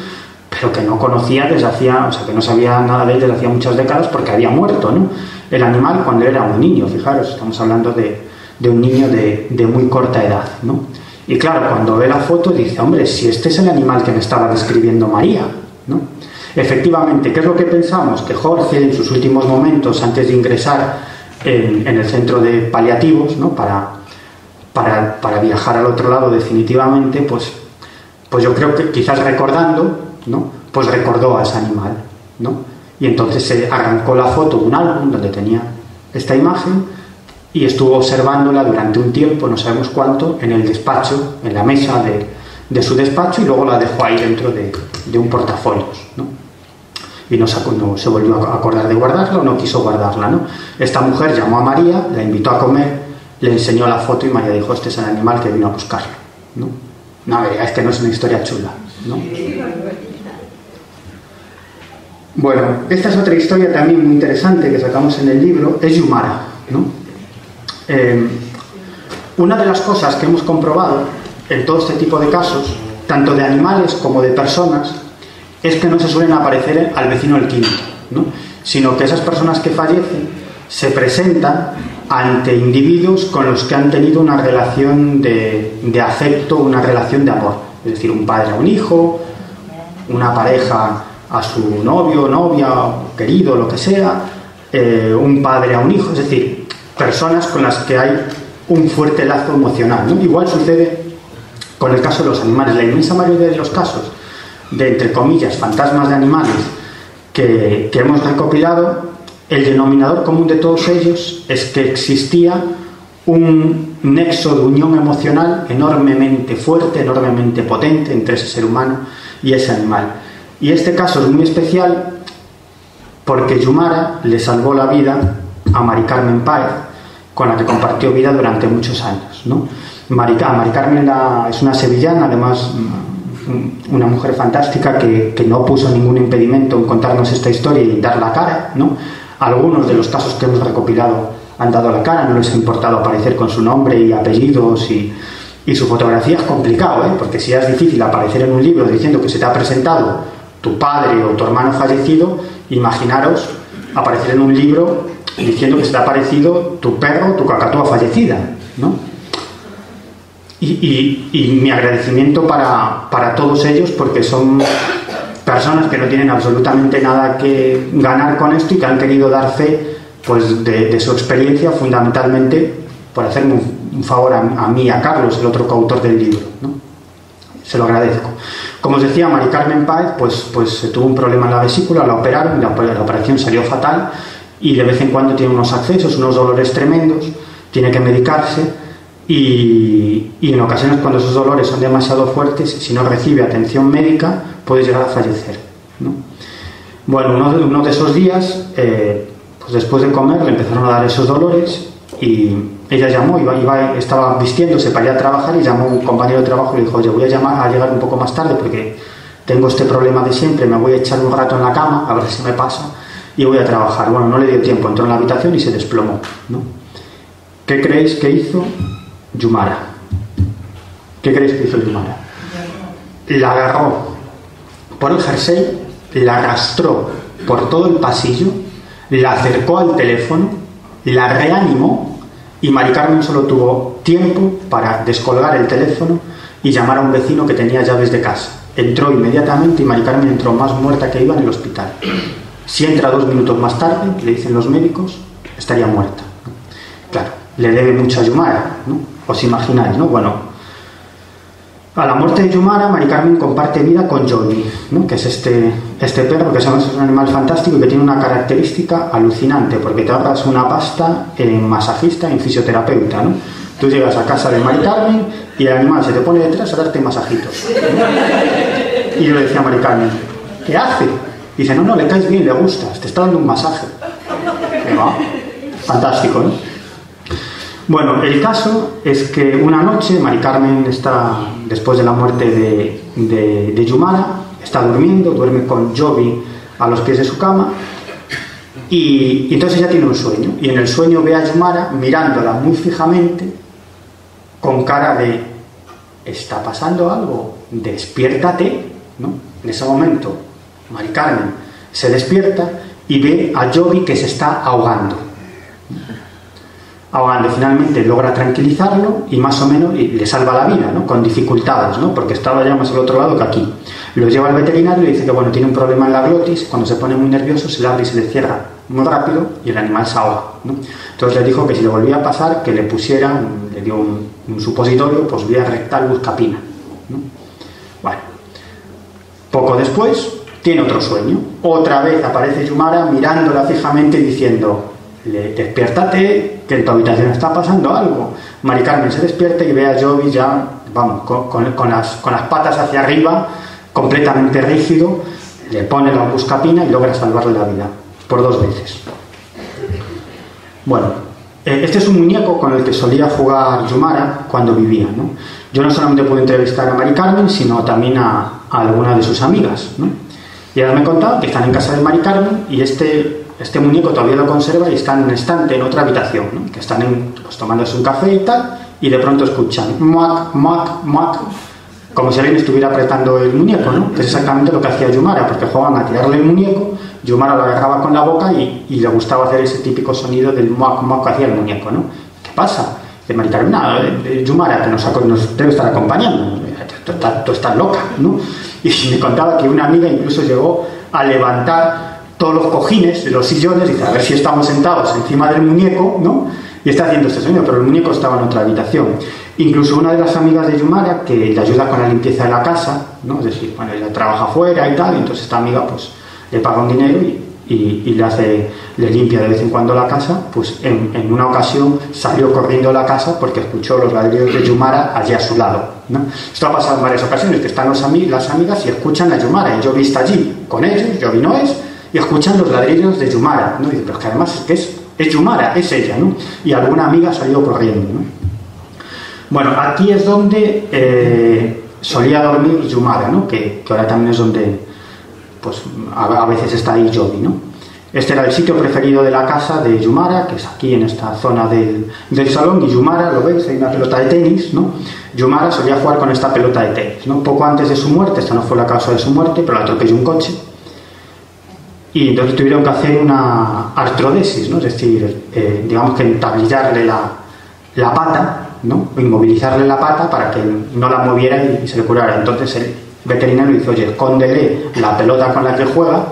pero que no conocía desde hacía, o sea, que no sabía nada de él desde hacía muchas décadas porque había muerto, ¿no? El animal cuando era un niño, fijaros, estamos hablando de un niño de muy corta edad, ¿no? Y claro, cuando ve la foto dice: hombre, si este es el animal que me estaba describiendo María, ¿no? Efectivamente, ¿qué es lo que pensamos? Que Jorge, en sus últimos momentos, antes de ingresar en el centro de paliativos, ¿no? para viajar al otro lado definitivamente, pues yo creo que quizás recordando, ¿no? Pues recordó a ese animal, ¿no? Y entonces se arrancó la foto de un álbum donde tenía esta imagen y estuvo observándola durante un tiempo, no sabemos cuánto, en el despacho, en la mesa de su despacho, y luego la dejó ahí dentro de un portafolios, ¿no? Y no se volvió a acordar de guardarla o no quiso guardarla, ¿no? Esta mujer llamó a María, la invitó a comer, le enseñó la foto y María dijo: este es el animal que vino a buscarlo, ¿no? No, es que no es una historia chula, ¿no? Bueno, esta es otra historia también muy interesante que sacamos en el libro, es Yumara, ¿no? Una de las cosas que hemos comprobado en todo este tipo de casos, tanto de animales como de personas, es que no se suelen aparecer al vecino del quinto, ¿no? Sino que esas personas que fallecen se presentan ante individuos con los que han tenido una relación de afecto, una relación de amor. Es decir, un padre a un hijo, una pareja a su novio, novia, querido, lo que sea, un padre a un hijo, es decir, personas con las que hay un fuerte lazo emocional, ¿no? Igual sucede con el caso de los animales. La inmensa mayoría de los casos de, entre comillas, fantasmas de animales que hemos recopilado, el denominador común de todos ellos es que existía un nexo de unión emocional enormemente fuerte, enormemente potente entre ese ser humano y ese animal. Y este caso es muy especial porque Yumara le salvó la vida a Mari Carmen Páez, con la que compartió vida durante muchos años, ¿no? Mari Carmen es una sevillana, además una mujer fantástica que no puso ningún impedimento en contarnos esta historia y dar la cara, ¿no? Algunos de los casos que hemos recopilado han dado la cara, no les ha importado aparecer con su nombre y apellidos y su fotografía. Es complicado, ¿eh? Porque si ya es difícil aparecer en un libro diciendo que se te ha presentado tu padre o tu hermano fallecido, imaginaros aparecer en un libro diciendo que se te ha aparecido tu perro, tu cacatúa fallecida, ¿no? Y mi agradecimiento para todos ellos, porque son personas que no tienen absolutamente nada que ganar con esto y que han querido dar fe, pues, de su experiencia, fundamentalmente por hacerme un favor a mí y a Carlos, el otro coautor del libro, ¿no? Se lo agradezco. Como os decía, Mari Carmen Páez pues tuvo un problema en la vesícula, la operaron, la operación salió fatal y de vez en cuando tiene unos accesos, unos dolores tremendos, tiene que medicarse. Y en ocasiones, cuando esos dolores son demasiado fuertes, si no recibe atención médica, puede llegar a fallecer, ¿no? Bueno, uno de esos días, pues después de comer, le empezaron a dar esos dolores y ella llamó, estaba vistiéndose para ir a trabajar y llamó a un compañero de trabajo y le dijo: oye, voy a llegar un poco más tarde porque tengo este problema de siempre, me voy a echar un rato en la cama a ver si me pasa y voy a trabajar. Bueno, no le dio tiempo, entró en la habitación y se desplomó, ¿no? ¿Qué creéis que hizo Yumara? ¿Qué creéis que hizo Yumara? La agarró por el jersey, la arrastró por todo el pasillo, la acercó al teléfono, la reanimó y Mari Carmen solo tuvo tiempo para descolgar el teléfono y llamar a un vecino que tenía llaves de casa. Entró inmediatamente y Mari Carmen entró más muerta que iba en el hospital. Si entra 2 minutos más tarde, le dicen los médicos, estaría muerta. Claro, le debe mucho a Yumara, ¿no? Os imagináis, ¿no? Bueno, A la muerte de Yumara, Mari Carmen comparte vida con Jovi, ¿no? Que es este perro que sabemos es un animal fantástico y que tiene una característica alucinante, porque te ahorras una pasta en masajista, en fisioterapeuta, ¿no? Tú llegas a casa de Mari Carmen y el animal se te pone detrás a darte masajitos, ¿no? Y yo le decía a Mari Carmen, ¿qué hace? Dice, no, le caes bien, le gustas, te está dando un masaje. Fantástico, ¿no? Bueno, el caso es que una noche Mari Carmen está, después de la muerte de Yumara, está duerme con Jovi a los pies de su cama y entonces ella tiene un sueño, y en el sueño ve a Yumara mirándola muy fijamente con cara de ¿está pasando algo? Despiértate, ¿no? En ese momento Mari Carmen se despierta y ve a Jovi que se está ahogando. Finalmente logra tranquilizarlo y más o menos le salva la vida, ¿no? Con dificultades, ¿no? Porque estaba ya más al otro lado que aquí. Lo lleva al veterinario y le dice que bueno, tiene un problema en la glotis, cuando se pone muy nervioso se le abre y se le cierra muy rápido y el animal se ahoga, ¿no? Entonces le dijo que si le volvía a pasar, que le pusiera, le dio un supositorio, pues vía rectal buscapina, ¿no? Bueno, poco después tiene otro sueño, otra vez aparece Yumara mirándola fijamente y diciendo, despiértate, que en tu habitación está pasando algo. Mari Carmen se despierta y ve a Jovi ya, vamos, con las patas hacia arriba, completamente rígido, le pone la buscapina y logra salvarle la vida, por 2 veces. Bueno, este es un muñeco con el que solía jugar Yumara cuando vivía, ¿no? Yo no solamente pude entrevistar a Mari Carmen, sino también a alguna de sus amigas, ¿no? Y ahora me contaban que están en casa de Mari Carmen y este muñeco todavía lo conserva y está en un estante en otra habitación, ¿no? Que están pues, tomándose un café y tal, y de pronto escuchan muac, muac, muac, como si alguien estuviera apretando el muñeco, ¿no? Que es exactamente lo que hacía Yumara, porque jugaban a tirarle el muñeco, Yumara lo agarraba con la boca y le gustaba hacer ese típico sonido del muac, muac que hacía el muñeco, ¿no? ¿Qué pasa? De Mari Carmen, Yumara, que nos debe estar acompañando, tú estás loca, ¿no? Y me contaba que una amiga incluso llegó a levantar todos los cojines de los sillones y dice, a ver si estamos sentados encima del muñeco, ¿no? Y está haciendo este sueño, pero el muñeco estaba en otra habitación. Incluso una de las amigas de Yumara, que le ayuda con la limpieza de la casa, ¿no? Es decir, bueno, ella trabaja fuera y tal, y entonces esta amiga pues le paga un dinero y le limpia de vez en cuando la casa, pues en una ocasión salió corriendo a la casa porque escuchó los ladridos de Yumara allí a su lado, ¿no? Esto ha pasado en varias ocasiones, que están las amigas y escuchan a Yumara, y Jovi está allí con ellos, Jovi no es, y escuchan los ladridos de Yumara, ¿no? Y dice, pero es que además es que es Yumara, es ella, ¿no? Y alguna amiga salió corriendo, ¿no? Bueno, aquí es donde solía dormir Yumara, ¿no? Que ahora también es donde pues a veces está ahí Jovi, ¿no? Este era el sitio preferido de la casa de Yumara, que es aquí en esta zona del salón, y Yumara, lo veis, hay una pelota de tenis, ¿no? Yumara solía jugar con esta pelota de tenis, ¿no? Poco antes de su muerte, esta no fue la causa de su muerte, pero la atropelló un coche, y entonces tuvieron que hacer una artrodesis, ¿no? Es decir, digamos que entablillarle la pata, ¿no? O inmovilizarle la pata para que no la moviera y se le curara. Entonces el veterinario dice, oye, escóndele la pelota con la que juega,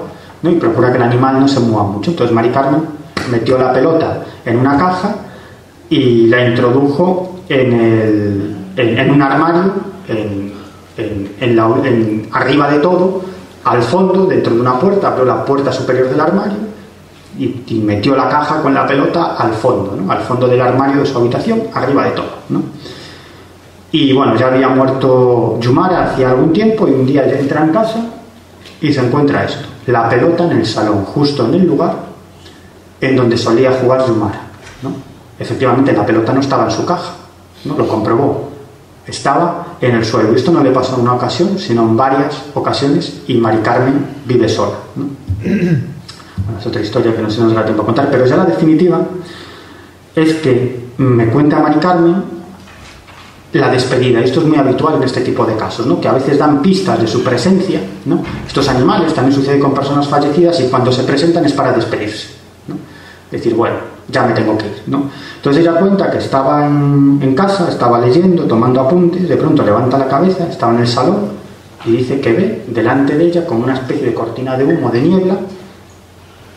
¿no? Y procura que el animal no se mueva mucho. Entonces Mari Carmen metió la pelota en una caja y la introdujo en un armario, arriba de todo, al fondo, dentro de una puerta, abrió la puerta superior del armario y metió la caja con la pelota al fondo, ¿no? Al fondo del armario de su habitación, arriba de todo, ¿no? Y bueno, ya había muerto Yumara hacía algún tiempo, y un día ya entra en casa y se encuentra esto, la pelota en el salón, justo en el lugar en donde solía jugar Yumara, ¿no? Efectivamente la pelota no estaba en su caja, ¿no? Lo comprobó, estaba en el suelo. Y esto no le pasó en una ocasión, sino en varias ocasiones, y Mari Carmen vive sola, ¿no? Bueno, es otra historia que no se nos da tiempo a contar, pero ya la definitiva es que me cuenta Mari Carmen la despedida. Esto es muy habitual en este tipo de casos, ¿no? Que a veces dan pistas de su presencia, ¿no? Estos animales también sucede con personas fallecidas, y cuando se presentan es para despedirse, ¿no? Decir, bueno, ya me tengo que ir, ¿no? Entonces ella cuenta que estaba en casa, estaba leyendo, tomando apuntes, de pronto levanta la cabeza, estaba en el salón y dice que ve delante de ella como una especie de cortina de humo, de niebla,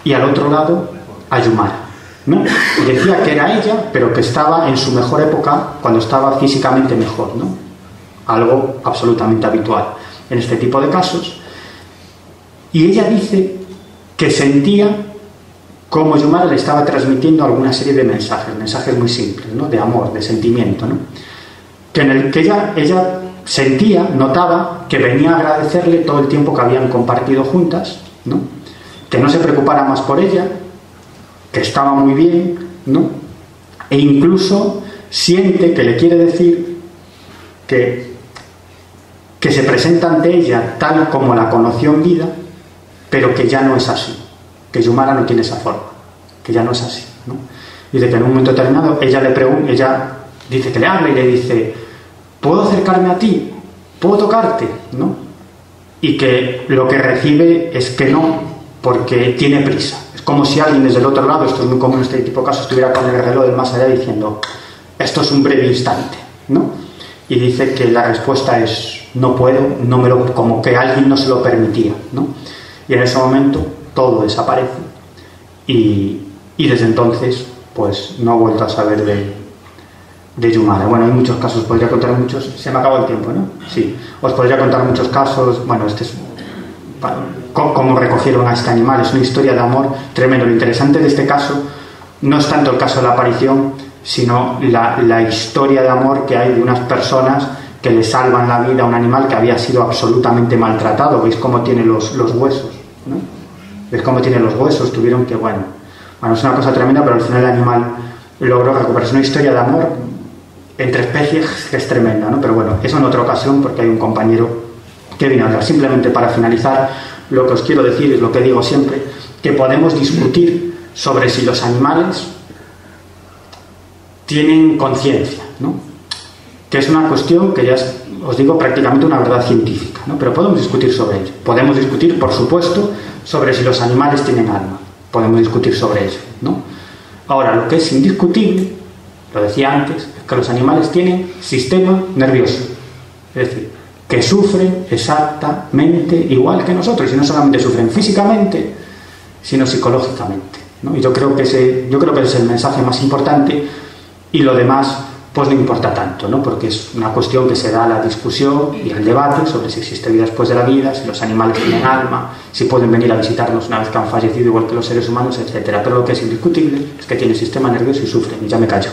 y al otro lado a Yumara, ¿no? Y decía que era ella, pero que estaba en su mejor época, cuando estaba físicamente mejor, ¿no? algo absolutamente habitual en este tipo de casos. Y ella dice que sentía como Yumara le estaba transmitiendo alguna serie de mensajes muy simples, ¿no? De amor, de sentimiento, ¿no? Que en el que ella sentía, notaba que venía a agradecerle todo el tiempo que habían compartido juntas, ¿no? Que no se preocupara más por ella, que estaba muy bien, ¿no? E incluso siente que le quiere decir que se presenta ante ella tal como la conoció en vida, pero que ya no es así, que Yumara no tiene esa forma, que ya no es así, ¿no? Dice que en un momento determinado ella dice que le habla y le dice: ¿puedo acercarme a ti? ¿Puedo tocarte? ¿No? Y que lo que recibe es que no, porque tiene prisa. Es como si alguien desde el otro lado, esto es muy común en este tipo de casos, estuviera con el reloj del más allá diciendo: esto es un breve instante, ¿no? Y dice que la respuesta es: no puedo, como que alguien no se lo permitía, ¿no? Y en ese momento todo desaparece y desde entonces pues no ha vuelto a saber de Yumara. Bueno, hay muchos casos, podría contar muchos. Se me acabó el tiempo, ¿no? Sí, os podría contar muchos casos. Bueno, este es cómo recogieron a este animal, es una historia de amor tremendo. Lo interesante de este caso no es tanto el caso de la aparición, sino la historia de amor que hay de unas personas que le salvan la vida a un animal que había sido absolutamente maltratado. ¿Veis cómo tiene los huesos, ¿no? ¿Veis cómo tiene los huesos? Tuvieron que, bueno, es una cosa tremenda, pero al final el animal logró recuperarse. Es una historia de amor entre especies que es tremenda, ¿no? Pero bueno, eso en otra ocasión, porque hay un compañero que viene a hablar. Simplemente para finalizar, lo que os quiero decir es lo que digo siempre, que podemos discutir sobre si los animales tienen conciencia, ¿no? Que es una cuestión que ya es, os digo, prácticamente una verdad científica, ¿no? Pero podemos discutir sobre ello. Podemos discutir, por supuesto, sobre si los animales tienen alma. Podemos discutir sobre ello, ¿no? Ahora, lo que es indiscutible, lo decía antes, es que los animales tienen sistema nervioso. Es decir, que sufren exactamente igual que nosotros, y no solamente sufren físicamente, sino psicológicamente, ¿no? Y yo creo que ese es el mensaje más importante, y lo demás pues no importa tanto, ¿no? Porque es una cuestión que se da a la discusión y el debate sobre si existe vida después de la vida, si los animales tienen alma, si pueden venir a visitarnos una vez que han fallecido igual que los seres humanos, etcétera. Pero lo que es indiscutible es que tienen sistema nervioso y sufren, y ya me callo.